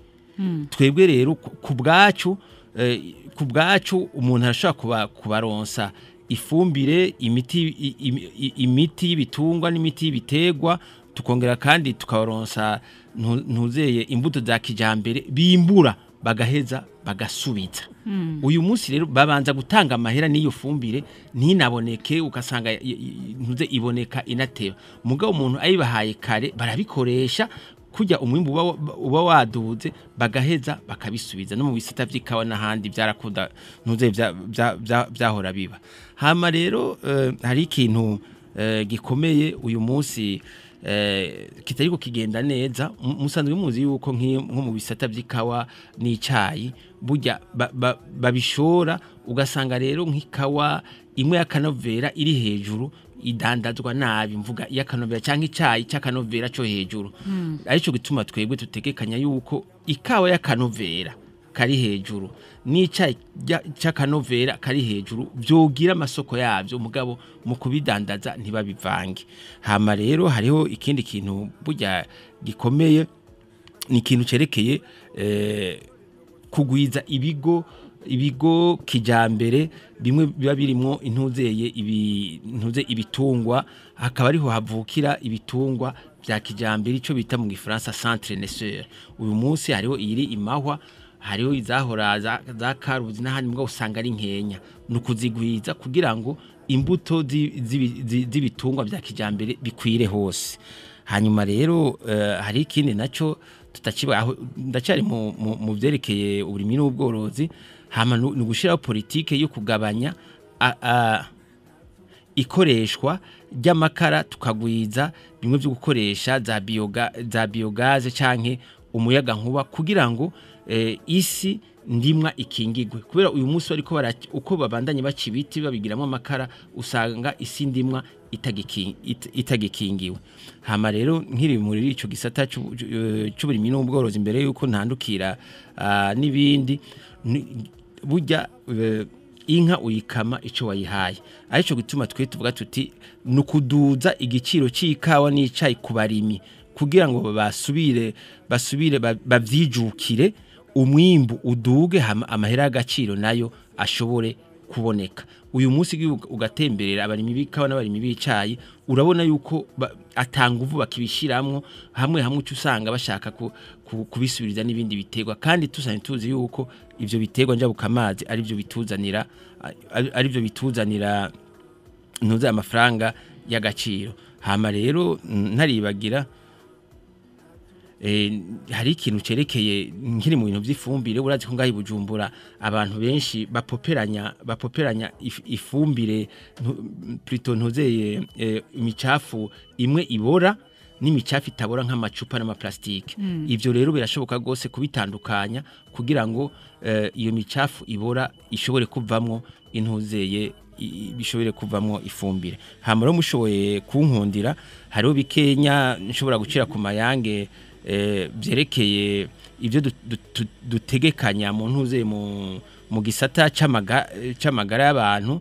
twebwe rero ku bwacu umuntu arashaka kubaronsa ifumbire imiti y'ibitungwa n'imiti y'ibiterwa tukongera kandi tukabaronsa ntuzeye imbuto za kijambere bimbura bagaheza bagasubiza uyu munsi rero babanza gutanga amahera n'iyo fumbire ntinaboneke ukasanga ntuze iboneka inateba mugabo umuntu ayibahaye kare barabikoresha kujya umwimbu uba waduze bagaheza bakabisubiza no mu bisata vy'ikawa n'ahandi byarakunda ntuze byahora biba hama rero hari ikintu gikomeye uyu munsi kitariko kigenda neza musanzwe muzi yuko nko mu bisata by'ikawa n'icayi burya babishora ugasanga rero nk'ikawa imwe y'akanovera iri hejuru idandazwa nabi mvuga y'akanovera cyangwa icayi cy'akanovera cyo hejuru arico gituma twebwe tutegekanya yuko ikawa y'akanovera kari hejuru n'icayi cy'akanovera kari hejuru byogira amasoko yavyo mugabo mu kubidandaza ntibabivange hama rero hariho ikindi kintu burya gikomeye ni ikintu cerekeye kugwiza ibigo kijambere bimwe biba birimo intuzeye ibitungwa hakaba ariho havukira ibitungwa bya kijambere ico bita mu gifaransa centre naisseur uyu munsi hariho iri imahwa hariho izahora za karuzi n'ahandi mbwa usanga ari nkenya nukuzigwiza kugira ngo imbuto z'ibitungwa bya kijambere bikwire hose hanyuma rero hari ikindi naco tutakibaho ndacari mu byerekeye uburimyi n'ubworozi hama nugushiraho politike yo kugabanya ikoreshwa ry'amakara tukagwiza bimwe byo gukoresha za biogaze canke umuyaga nkuba kugira ngo isi ndimwa ikingigwe kubera uyu munsi ariko uko babandanye bacibiti babigiramo amakara usanga isi ndimwa itagikingiwe hama rero nkiri muri ico gisata cy'uburimyi n'ubworozi imbere yuko ntandukira n'ibindi burya inka uyikama ico wayihaye arico gituma twe tuvuga tuti nukuduza igiciro c'ikawa n'icayi kubarimi kugira ngo basubire bavyijukire umwimbu uduge amahera y'agaciro nayo ashobore kuboneka uyu munsi ugatemberera abarimi bikawa n'abarimi bicayi urabona yuko atanguvu bakibishiramwo hamwe usanga bashaka kubisubiriza n'ibindi biterwa kandi tuzi yuko ivyo biterwa njabuka amazi ari byo bituzanira ntuze amafaranga y'agaciro hama rero ntaribagira hari ikintu cerekeye nkiri mu bintu by'ifumbire urazi ko ngahi Bujumbura abantu benshi bapoperanya ifumbire plutôt ntuzeye imicafu imwe ibora n'imicafu itabora nk'amacupa n'amaplastike ivyo rero birashoboka gose kubitandukanya kugira ngo iyo micafu ibora ishobore kuvamwo intuzeye bishobore kuvamwo ifumbire hamara mushoboye kunkundira hariho bikenya nshobora gucira ku mayange byerekeye ibyo dutegekanya mu ntuze mu gisata c'amagara y'abantu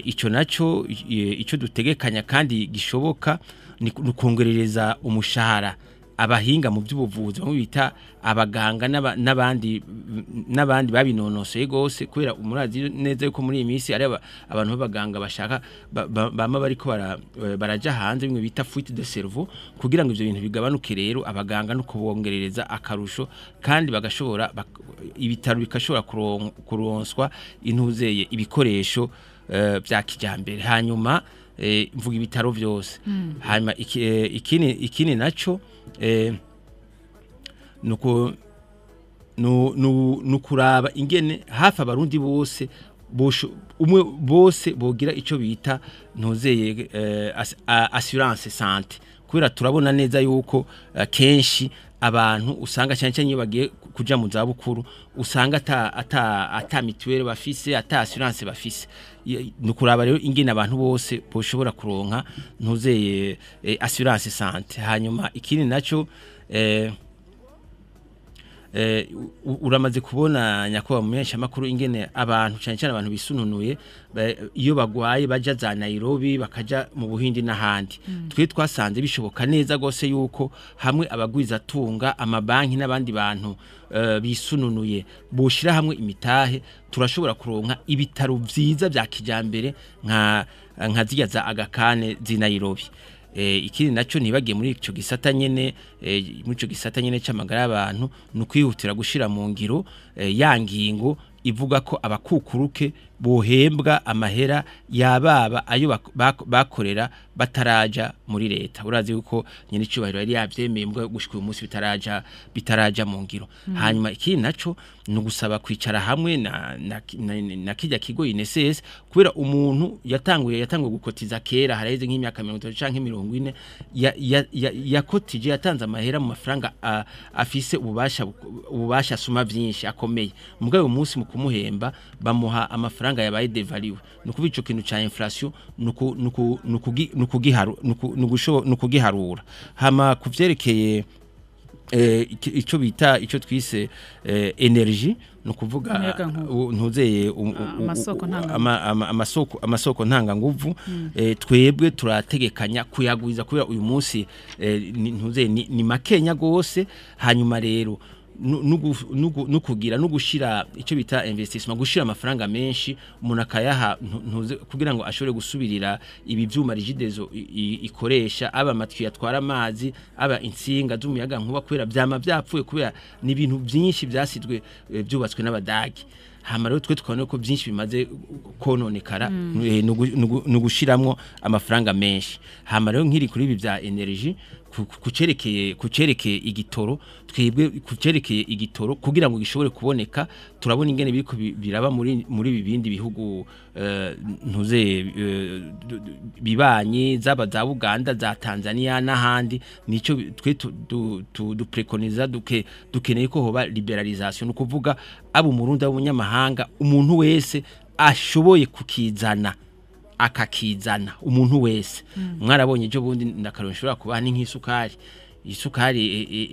ico naco ico dutegekanya kandi gishoboka ni kongerereza umushahara abahinga mu by'ubuvuzi bamwe bita abaganga n'abandi babinonosoye gose kubera umurazi neza yuko muri iyi minsi ari abantu b'abaganga bashaka bama bariko baraja hanze bimwe bita fuite de cerveau kugira ngo ivyo bintu bigabanuke rero abaganga no kubongerereza akarusho kandi bagashobora ibitaro bikashobora kuronswa intuzeye ibikoresho bya kijambere hanyuma mvuga ibitaro byose hanyuma ikini naco nukuraba ingene hafi abarundi bose umwe bose bogira ico bita ntuzeye assurance santé kubera turabona neza yuko kenshi abantu usanga cyane bagiye kuja mu zabukuru usanga ata mituwele bafise ata assurance bafise nukuraba rero ingene abantu bose boshobora kuronka ntuzeye assurance santé hanyuma ikindi naco uramaze kubona nyakwa mu mesha makuru ingene abantu cyane abantu bisununuye iyo bagwaye baja za Nairobi bakaja mu Buhindi n'ahandi twe twasanze bishoboka neza gose yuko hamwe abagwiza tunga amabanki n'abandi bantu bisununuye boshira hamwe imitahe turashobora kuronka ibitaro vyiza bya kijambere nka zirya za Agakane zi Nairobi ikindi naco nibagiye muri ico gisata nyene c'amagara y'abantu nukwihutira gushira mu ngiro ya ngingo ivuga ko abakukuruke bohembwa amahera yababa ayo bakorera bataraja muri leta urazi yuko nyene icubahiro yari yavyemeye mbwa gushika uyu munsi bitaraja mu ngiro hanyuma ikindi naco nugusaba kwicara hamwe na kijya kigo INSS kubera umuntu yatanguye gukotiza kera hareze nk'imyaka 30 canke 40 yakotije yatanze amahera mu mafaranga afise ububasha suma vyinshi akomeye mbwa uyu munsi mu kumuhemba bamuha amafaranga yabaye devalued nukuba ico kintu ca inflation nukugiharura hama kuvyerekeye ico twise energy nukuvuga ntuzeye amasoko ntanga nguvu twebwe turategekanya kuyagwiza kubera uyu munsi ntuzeye ni makenya gose hanyuma rero nukugira nugushira ico bita investissement gushira amafaranga menshi umuntu akayaha kugira ngo ashobore gusubirira ibi vyuma rigidezo ikoresha aba matwi yatwara amazi aba insinga z'umuyaga nkuba kwera byama byapfuye kubera ni ibintu byinshi byasidwe byubatswe n'abadagi hama rero twe tukabona ko byinshi bimaze kononekara nugushiramwo amafaranga menshi hama rero nkiri kuri ibi bya energy kucerekeye igitoro twebwe kucerekeye igitoro kugira ngo gishobore kuboneka turabona ingene biriko biraba muri bibindi bihugu ntuze bibanyi zaba za Uganda za Tanzania n'ahandi nico twe dupreconiza dukeneye ko hoba liberalisation nukuvuga abo murundi ab'umunyamahanga umuntu wese ashoboye kukizana akakizana umuntu wese mwarabonye ejo bundi ndakaronshobora kuba ni nk'isukari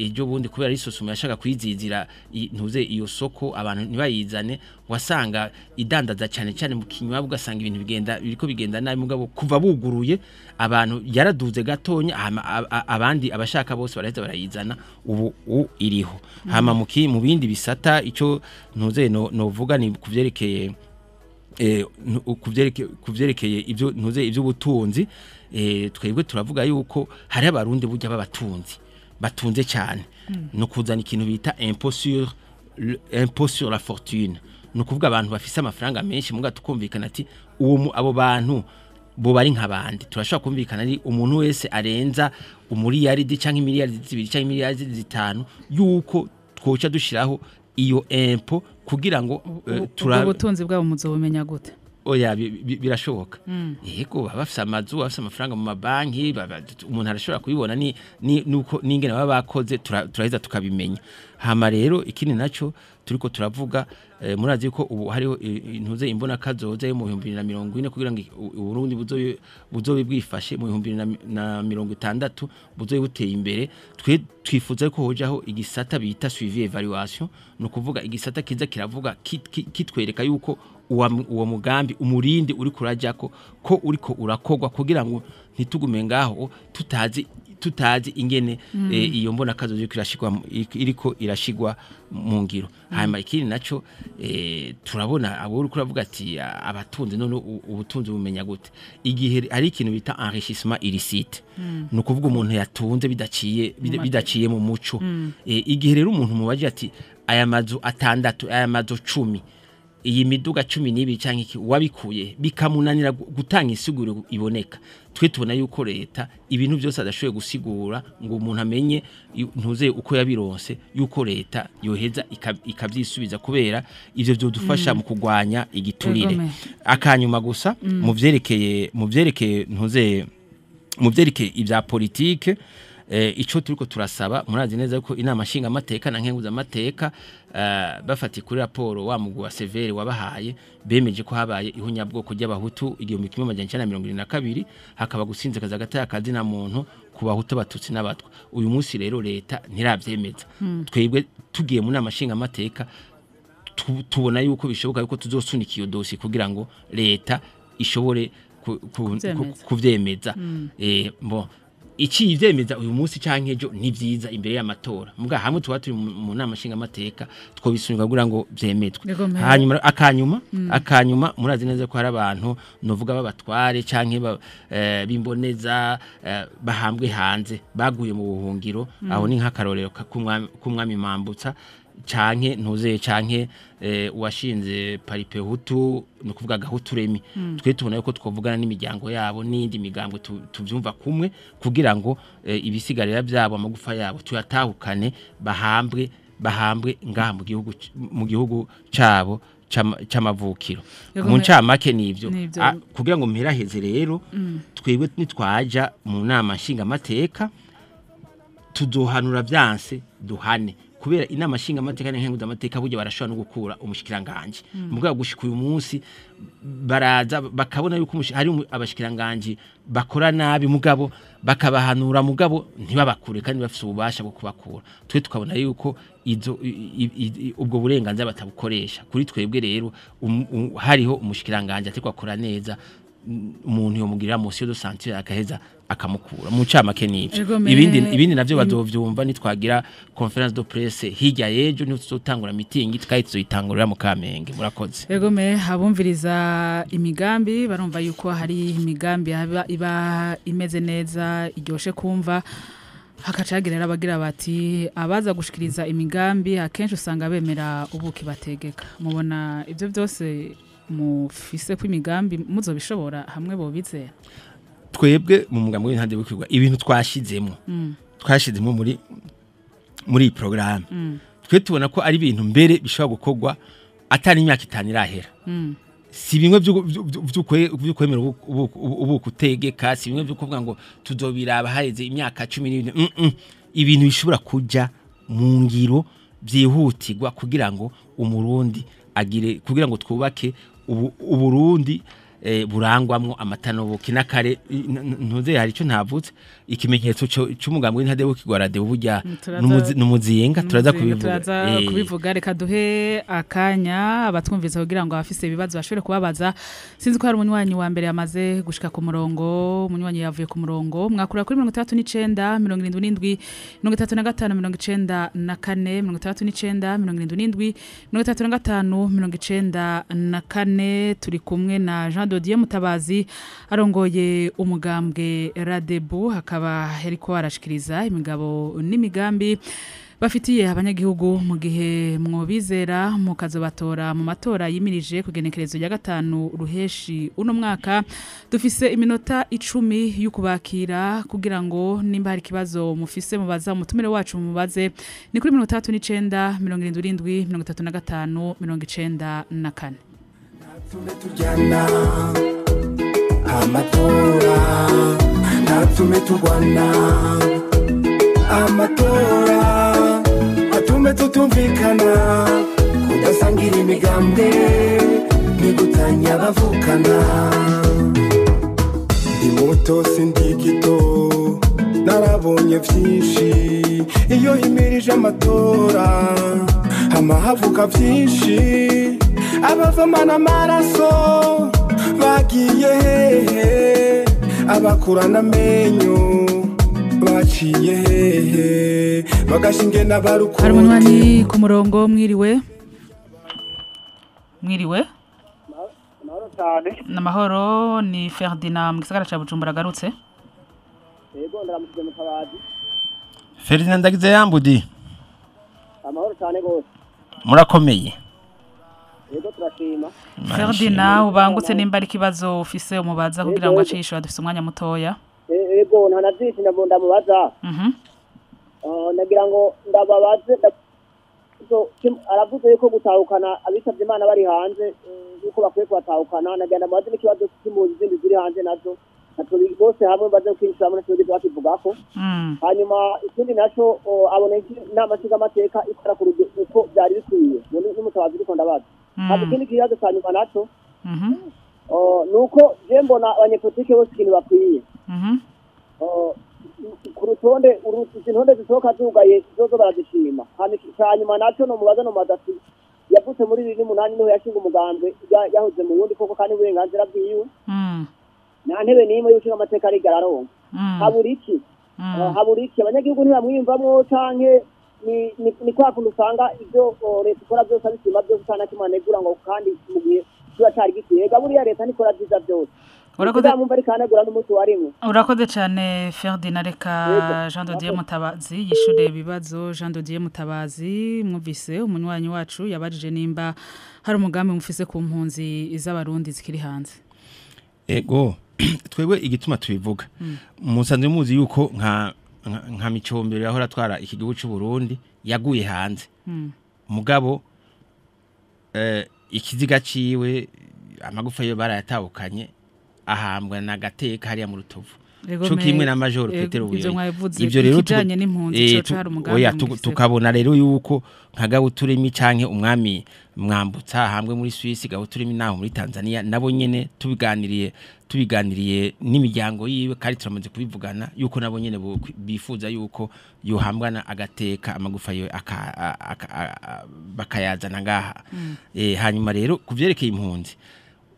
ejo bundi kubera isosumo yashaka kwizizira ntuze iyo soko abantu nibayizane wasanga idandaza cyane mu kinywa ugasanga ibintu biriko bigenda nabi mugabo kuva buguruye abantu yaraduze gatonya abandi abashaka bose baraheza barayizana ubu iriho hama mu bindi bisata ico ntuze novuga ni kuvyerekeye kuvyerekeye ibyo ntuze iby'ubutunzi twebwe turavuga yuko hari abarundi burya babatunzi batunze cyane no kuzana ikintu bita impôt sur la fortune no kuvuga abantu bafise amafaranga menshi muga tukumvikana ati abo bantu bo bari nk'abandi turashobora kumvikana ari umuntu wese arenza umuriyaridi canke imiliyaridi 2 canke imiliyaridi 5 yuko twoca dushiraho iyo impo kugira ngo ubutunzi bwabo muzobumenya gute oya birashoboka yego bafise amazu bafise amafaranga mu mabanki umuntu arashobora kubibona nuko ningene baba bakoze turaheza tukabimenya hama rero ikindi naco turiko turavuga murazi ko ubu hariho intuze imbona kazoza yo mu 2040 kugira ngo Burundi buzobe bwifashe mu 2060 buzobe buteye imbere twifuza ko hojaho igisata bita suivi evaluation no kuvuga igisata kiza kiravuga kitwereka yuko uwo mugambi umurindi uri kurajako ko uriko urakogwa kugira ngo ntitugume ngaho tutazi ingene iyo mbona kazo iriko irashigwa mu ngiro hanyuma ikindi naco turabona abo uri kuravuga ati abatunzi none ubutunzi bumenya gute igihe ari ikintu bita enrichissement illicite no kuvuga umuntu yatunze bidaciye mu muco igihe rero umuntu mubaje ati aya mazu 6 aya mazu 10 iyi miduga 12 canke iki wabikuye bikamunanira gutanga isiguro iboneka twe tubona yuko leta ibintu byose adashoboye gusigura ngo umuntu amenye ntuze uko yabironse yuko leta yoheza ikavyisubiza kubera ivyo byo dufasha mu kugwanya igiturire akanyuma gusa mu vyerekeye ntuze mu vyerekeye ivya politike ico turiko turasaba murazi neza ko inama nshinga amateka na nkenguza amateka bafati kuri raporo wa mugwa severe wabahaye bemeje ko habaye ihunyabwoko ry'abahutu 1922 hakaba gusinze kazagata akazi na muntu ku bahutu batutsi n'abatwa uyu munsi rero leta ntiravyemeza twebwe tugiye mu nama nshinga amateka tubona yuko bishoboka yuko tuzosunika iyo dosi kugira ngo leta ishobore kuvyemeza iki ivyemeza uyu munsi canke ejo ni vyiza imbere y'amatora muga hamwe tuba turi mu nama nshinga amateka twobisunika kugira ngo vyemezwe hanyuma akanyuma murazi neza ko hari abantu novuga babatware canke bimboneza bahambwe hanze baguye mu buhungiro aho ni nk'akarorero kumwami Mambutsa canke ntuzeye canke washinze paripe hutu no kuvuga gahutu remi twe tubona yuko twovugana n'imiryango yabo n'indi migambo tuvyumva kumwe kugira ngo ibisigarira byabo amagufa yabo tuyatahukane bahambwe ngaha mu gihugu cabo c'amavukiro mu ncamake nivyo kugira ngo mpiraheze rero twebwe nitwaja mu nama nshinga amateka tuzohanura byanse duhane kubera inama nshinga amateka n'inkenguza amateka buryo barashobora no gukura umushikiranganje mugabo gushika uyu munsi baraza bakabona yuko hari abashikiranganje bakora nabi mugabo bakabahanura mugabo ntibabakure kandi bafite ububasha bwo kubakura twe tukabona yuko ubwo burenganzira batabukoresha kuri twebwe rero hariho umushikiranganje atekwa akora neza umuntu yomugirira monsieur de santé akaheza akamukura mu camake n'ivyo ibindi navyo bazovyumva nitwagira conference de presse hirya yejo ni tutotangura meeting tukayitangurira mu Kamenge murakoze egome habumviriza imigambi barumva yuko hari imigambi iba imeze neza iryoshe kumva hakacagerera abagira bati abaza gushikiriza imigambi akenshi usanga bemera ubuki bategeka mubona ivyo byose mufise ko imigambi muzobishobora hamwe bo bizera twebwe mu mugambi w'intande bukirwa ibintu twashizemo muri programme twe tubona ko ari ibintu mbere bishobora gukorwa atari imyaka itanirahera si bimwe by'ukwemera ubu kutegeka si bimwe byo kuvuga ngo tuzobiraba haheze imyaka 12 ibintu bishobora kuja mu ngiro byihutirwa kugira ngo umurundi agire kugira ngo twubake uburundi burangwamwo amatanoboki nakare ntuze hari cyo ntavutse ikimenyetso cy'umugambi w'intade w'ikigwarade burya numuziyenga turaza kubivuga reka duhe akanya abatwumviza kugira ngo abafise ibibazo bashobore kubabaza sinzi ko hari umunywanyi wa mbere yamaze gushika ku murongo umunywanyi yavuye ku murongo mwakura kuri 39 77 35 94 39 77 35 94 turi kumwe na Jean de Dieu Mutabazi arongoye umugambwe Radebu hakaba ariko arashikiriza imigabo n'imigambi bafitiye abanyagihugu mu gihe mwobizera mukazobatora mu matora yimirije kugenekerezo ya 5 ruheshi uno mwaka dufise iminota 10 y'ukubakira kugira ngo nimba hari kibazo mufise mubaza mutumire wacu mubaze ni kuri 39 77 35 94 tujyana amatora natume turwana amatora atume tutumvikana kudasangira imigambwe nigutanya bavukana ndi muto sindi gito narabonye vyinshi iyo himirije amatora amahavuka vyinshi abavamana amaraso bagiye hehe abakurana amenyo baciye hehe bagashinge n'abarukundi hari umunwani ku murongo mwiriwe Mahoro cyane namahoro ni Ferdinand mu gisagara ca Bujumbura garutse yego ndaramutse Mutabazi Ferdinand ndagize yambudi amahoro cyane gose murakomeye yego turashima Ferdinand ubangutse nimba ari kibazo ufise umubaza kugira ngo acisho dufise umwanya mutoya yego ntanazishi ndamubaza nagira ngo ndababaze aravuze yuko gutahukana abitavye Imana bari hanze yuko bakwiye kubatahukana nagira ndamubaze n'ikibazo cy'impunzi zindi ziri hanze nazo naturi bose hamwe baze kwinjira muri cyo bakivugako hanyuma ikindi naco aboneka inama cy'amateka ikora ku rugero uko byari bikwiye n'Umutabazi ariko ndabaza kandi ikindi kibazo cyanyuma naco nuko je mbona abanyepolitike bose ikintu bakwiye ku rutonde intonde zisohoka zugaye zozo barazishima hanyuma naco no mubaza no madati yavutse muri 2008 niho yashinga umugambwe yahoze mu wundi koko kandi uburenganzira bwiwe nta ntebe n'imwe y'ushinga amateka ari gararonka haburiki abanyagihugu ntibamwiyumvamwo canke ni kwa kuntu usanga ibyo leta ikora byose abishima byose usanga kimanegura ngo kandi mu gihe kiba cari gikwiye buriya leta nikora vyiza byose urakoze cyane Ferdinand reka Jean de Dieu Mutabazi yishure ibibazo Jean de Dieu Mutabazi mwumvise umunywanyi wacu yabajije nimba hari umugambi mufise ku mpunzi iz'abarundi zikiri hanze ego twebwe igituma tubivuga musanzwe muzi yuko nka micombero yahora twara iki gihugu cy'u Burundi yaguye hanze mugabo ikiziga ciwe amagufa yo barayatahukanye ahambwa na gateka hariya mu Rutovu cyo kimwe na Major Petero Buyoya ivyo rero kijanye n'impunzi cyo hari umugambi tukabona rero yuko nka Gabuturimi canke umwami mwambutsa hambwe muri Swiss Gabuturimi naho muri Tanzania nabo nyene tubiganiriye n'imiryango yiwe kandi turamaze kubivugana yuko nabo nyene bifuza yuko yohambwana agateka amagufa yo bakayazana ngaha hanyuma rero kuvyerekeye impunzi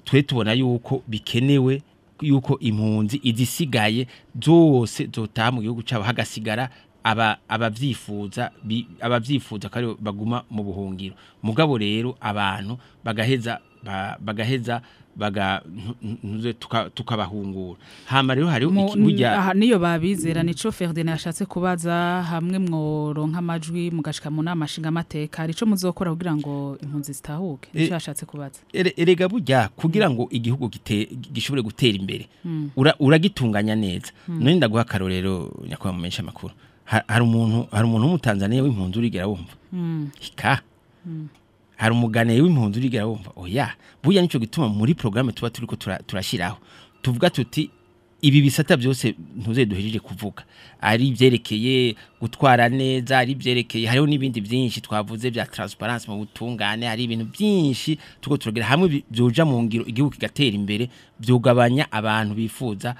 twe tubona yuko bikenewe yuko impunzi izisigaye zose zotaha mu gihugu cyabo hagasigara abavyifuza kari baguma mu buhungiro mugabo rero abantu bagaheza tukabahungura hama rero hari burya niyo babizera nico Ferdinand yashatse kubaza hamwe mworonka amajwi mugashika mu nama nshinga amateka arico muzokora kugira ngo impunzi zitahuke nico yashatse kubaza erega burya kugira ngo igihugu gishobore gutera imbere uragitunganya neza none ndaguha karorero nyakwa mu menshi makuru hari umuntu w'umutanzania w'impunzi urigera wumva hika hari umugane w'impunzi urigera wumva oya buya nico gituma muri programme tuba turiko turashiraho tuvuga tuti ibi bisata byose ntuze duhejeje kuvuga ari byerekeye gutwara neza ari byerekeye hariho nibindi byinshi twavuze bya transparence mu butungane hari ibintu byinshi tuko turagera hamwe byoja mu ngiro igihugu kigatera imbere byugabanya abantu bifuza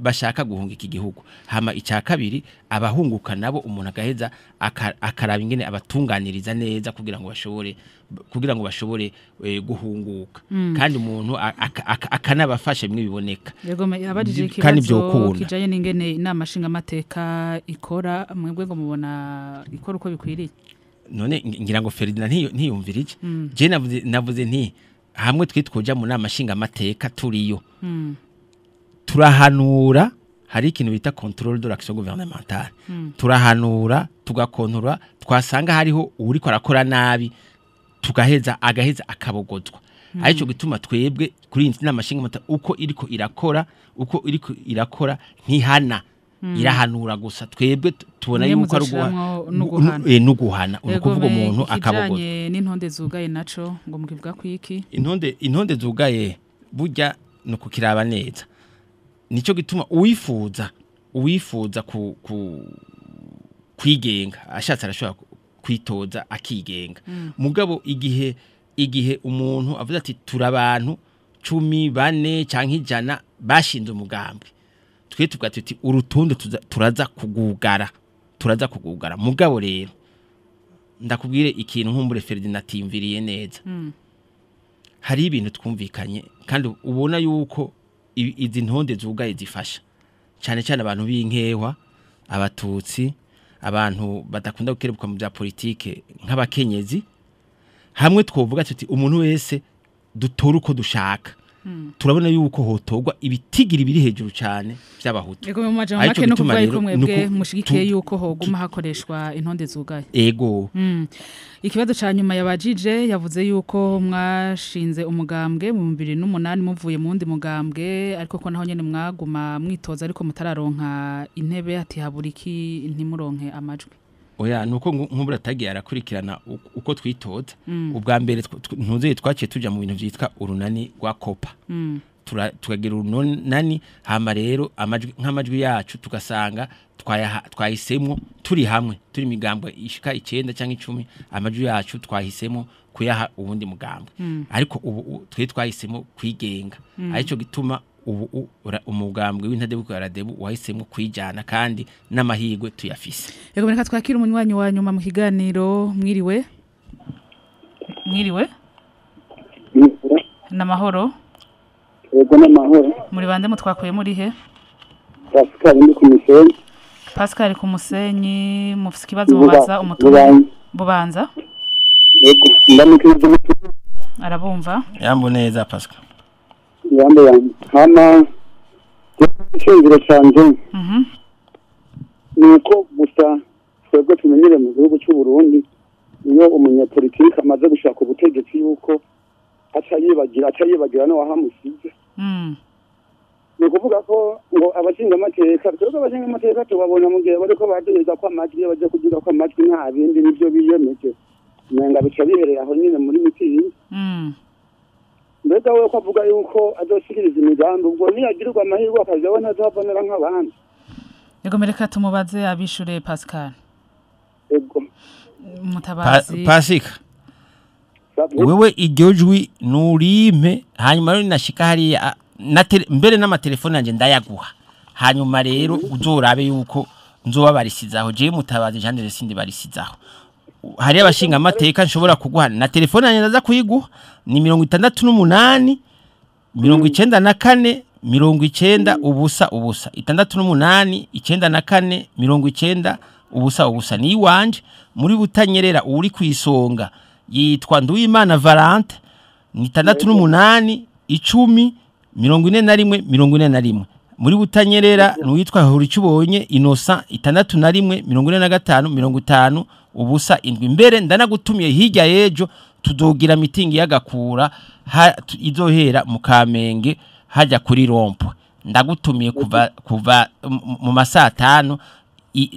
bashaka guhunga iki gihugu hama icya kabiri abahunguka nabo umuntu agaheza akaraba ingene abatunganiriza neza kugira ngo bashobore guhunguka kandi umuntu akanabafasha bimwe biboneka kandi byo kijanye n'ingene inama nshinga amateka ikora mwebwe ngo mubona ikora uko bikwiriye none ngira ngo Ferdinand ntiyumvirije je navuze nti hamwe twitwoja mu nama nshinga amateka turiyo turahanura hari ikintu bita contrôle de l'action gouvernementale turahanura tugakontora twasanga hariho uri ko arakora nabi agaheza akabogozwa arico gituma twebwe kuri iyi nama nshinga amateka uko iriko irakora ntihana irahanura gusa twebwe tubona yuko ari nuguhana ukuvuga umuntu akabogozwa n'intonde zugaye naco ngo mukivuga kwiki intonde zugaye burya no kukiraba neza nico gituma uwifuza kwigenga ashatse arashobora kwitoza akigenga mugabo igihe umuntu avuze ati turabantu 10 4 canke 100 bashinze umugambi twe tuvuga tuti urutonde turaza kugugara mugabo rero ndakubwire ikintu nkumbure Ferdinand timviriye neza hari ibintu twumvikanye kandi ubona yuko izi ntonde zugaye zifasha cyane cyane abantu b'inkewa abatutsi abantu badakunda gukerebuka mu bya politike nk'abakenyezi hamwe twovuga tuti umuntu wese dutora uko dushaka turabona yuko hotogwa ibitigiri biri hejuru cyane by'abahutu ego mu majambo make no kuvuga yuko mwebwe mushigikiye yuko hoguma hakoreshwa intonde zugaye ego ikibazo ca nyuma yabajije yavuze yuko mwashinze umugambwe mu 2008 muvuye mu wundi mugambwe ariko ko naho nyene mwaguma mwitoza ariko mutararonka intebe ati haburiki ntimuronke amajwi oya nuko nkumbura tagiye arakurikirana uko twitoza ubwa mbere ntuze twaciye tuja mu bintu byitwa urunani rwa kopa tukagira urunani hama rero nk'amajwi yacu tugasanga twahisemo turi hamwe turi migambwe ishika 9 cyangwa 10 amajwi yacu twahisemo kuyaha ubundi mugambwe ariko ubu twe twahisemo kwigenga arico gituma ubu umugambwe w'intadebuko yaradebu wahisemo kwijana kandi n'amahirwe tuyafise yego reka twakira umunywanyi wa nyuma mu kiganiro mwiriwe namahoro yego namahoro muri bande mutwakuye muri he Pascal ku Musenyi mufise kibazo mubaza umutumwa bubanza yego ndamukije arabumva yambo neza Pascal yambo hama cyangiro cyanje nuko gusa twebwe tumenyere mu gihugu cy'u Burundi iyo umunyapolitike amaze gushaka ubutegetsi yuko acayibagira no wahamusize ni ukuvuga ko ngo abashinga amateka twebwe abashinga amateka tubabona mu gihe bariko bagereza ko amajwi baje kugira ko amajwi nta bindi nivyo biyemeje nenga bica biherera aho nyine muri mitiri mbega we ko avuga yuko azoshikiriza imigambi ubwo niyagirirwa amahirwe akajaho ntazabonera nk'abandi yego mereka tumubaze abishure Pascal yego mutabazi Pasika wewe iryo jwi nurimpe hanyuma rero nashika hariya mbere n'amatelefone yanje ndayaguha hanyuma rero uzorabe yuko nzoba barisizaho je mutabazi jandere sindi barisizaho hari abashinga amateka nshobora kuguha na telefone yanje ndaza kuyiguha ni 68 94 90 ubusa 68 94 90 ubusa ni wanje muri Butanyerera uri kwisonga yitwa Nduwimana Valente ni 68 10 41 muri Butanyerera nuwitwa Huricubonye Innocent 61 45 50 ubusa indwi mbere ndanagutumiye hirya yejo tudogira meeting yagakura izohera mu Kamenge haja kuri rompo ndagutumiye kuva mu masaa 5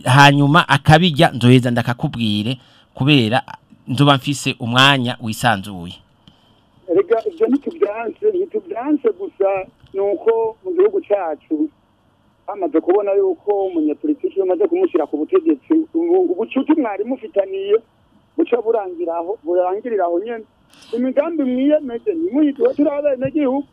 hanyuma akabijya nzoheza ndakakubwire kubera nzoba mfise umwanya wisanzuye rega ibyo ntitubyanse gusa nuko mu gihugu cyacu amaze kubona yuko umunyapolitiki yamaze kumushyira ku butegetsi ubucuti mwari mufitaniye buca burangirira aho nyene imigambi mwiyemeje nimuyitwe turabene gihugu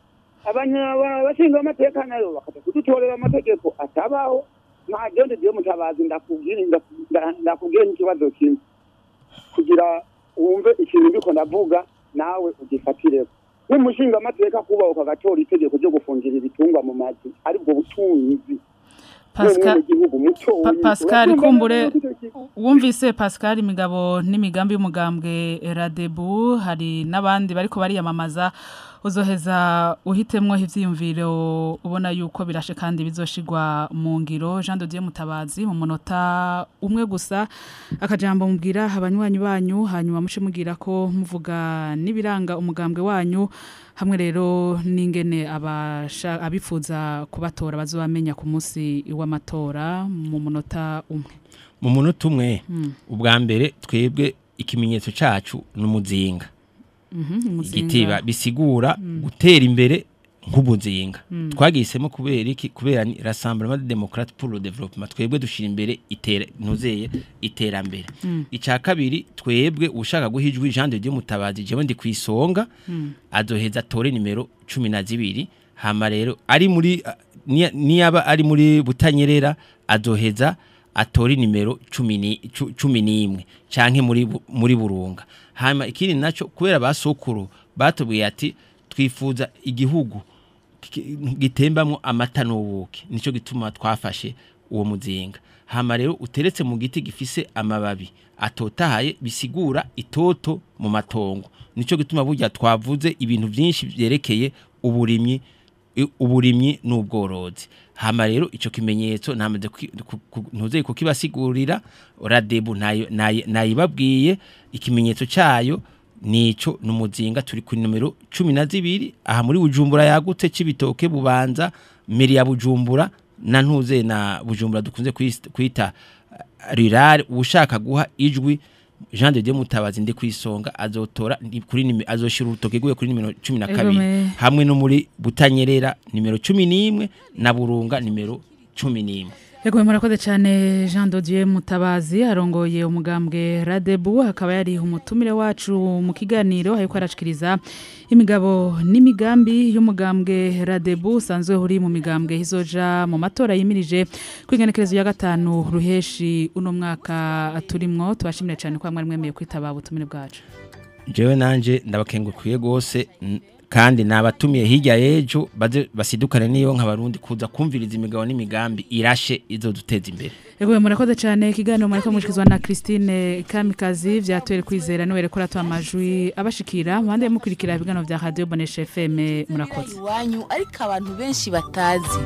abashinga amateka nayo bakaza kudutorera amategeko atabaho ntajende diyo mutabazi ndakubwira n'ikibazo kimwe kugira wumve ikintu ndiko ndavuga nawe ugifatireko nk'umushinga amateka kuba ukagatora itegeko ryo gufungira ibitungwa mu mazi aribwo butunzi Pascal kumbure wumvise Pascal imigabo n'imigambi y'umugambwe Radebu hari nabandi bariko bariyamamaza uzoheza uhitemwo ivyiyumviro ubona yuko birashe kandi bizoshigwa mu ngiro. Jean de Dieu Mutabazi mu munota umwe gusa akajambo mubwira abanywanyi banyu hanyuma muce mugira ko muvuga nibiranga umugambwe wanyu hamwe rero n'ingene abifuza kubatora bazobamenya ku munsi w'amatora mu munota umwe. Mu munota umwe ubwa mbere twebwe ikimenyetso cacu n'umuzinga. Igitiba bisigura gutera imbere nk'ubuzinga. Twagisemo kubera ni Rassemblement Démocrate pour le Développement. Twebwe dushira imbere iterambere. Ica kabiri twebwe ushaka guhijwe Jean de Dieu Mutabazi jewe ndi kwisonga azoheza tore nimero 12 hama rero ari muri niyaba ari muri Butanyerera azoheza atori nimero 11 canke muri Burunga. Hama ikindi naco kubera basokuru batubwiye ati twifuza igihugu gitembamwo amata n'ubuki nico gituma twafashe uwo muzinga. Hama rero uteretse mu giti gifise amababi atotahaye bisigura itoto mu matongo nico gituma burya twavuze ibintu byinshi byerekeye uburimyi n'ubworozi. Hama rero ico kimenyetso namaze ntuzeye kukibasigurira Radebu nayibabwiye ikimenyetso cayo nico numuzinga turi ku numero 12 aha muri Bujumbura yagutse cibitoke Bubanza meri ya Bujumbura na ntuze na Bujumbura dukunze kwita rural ushaka guha ijwi Jean de Dieu Mutabazi ndi kwisonga azotora kuri azoshira urutoke guye kuri numero 12 hamwe no muri Butanyerera numero 11 na Burunga numero 11. Yego murakoze cyane Jean de Dieu Mutabazi arongoye umugambwe Radebu akaba yari umutumire wacu mu kiganiro hayiko arashikiriza imigabo n'imigambi y'umugambwe Radebu sanzwe huri mu migambwe hizoja mu matora yimirije kwigenekerezo ya 5 ruheshi uno mwaka turimwo. Tubashimire cyane kwa mwari mwemeye kwitaba ubutumire bwacu. Jewe nanje ndabakengukuye gose kandi nabatumiye hirya yejo basidukane niyo nk'abarundi kuza kumviriza imigabo n'imigambi irashe izoduteza imbere. Yego murakoze cyane ikiganiro muriko mushikizwa na Christine Kamikazi vyatwere kwizera no werekora to amajwi abashikira mwande mukurikira ibiganiro vya Radio Bonesha FM murakoze. Wanyu ariko abantu benshi batazi.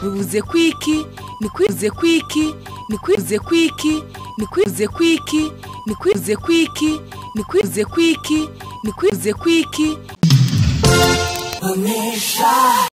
Bivuze kwiki ni kwize kwiki ni kwize kwiki ni kwize kwiki ni kwize kwiki ni kwize kwiki ni kwize kwiki Bonesha.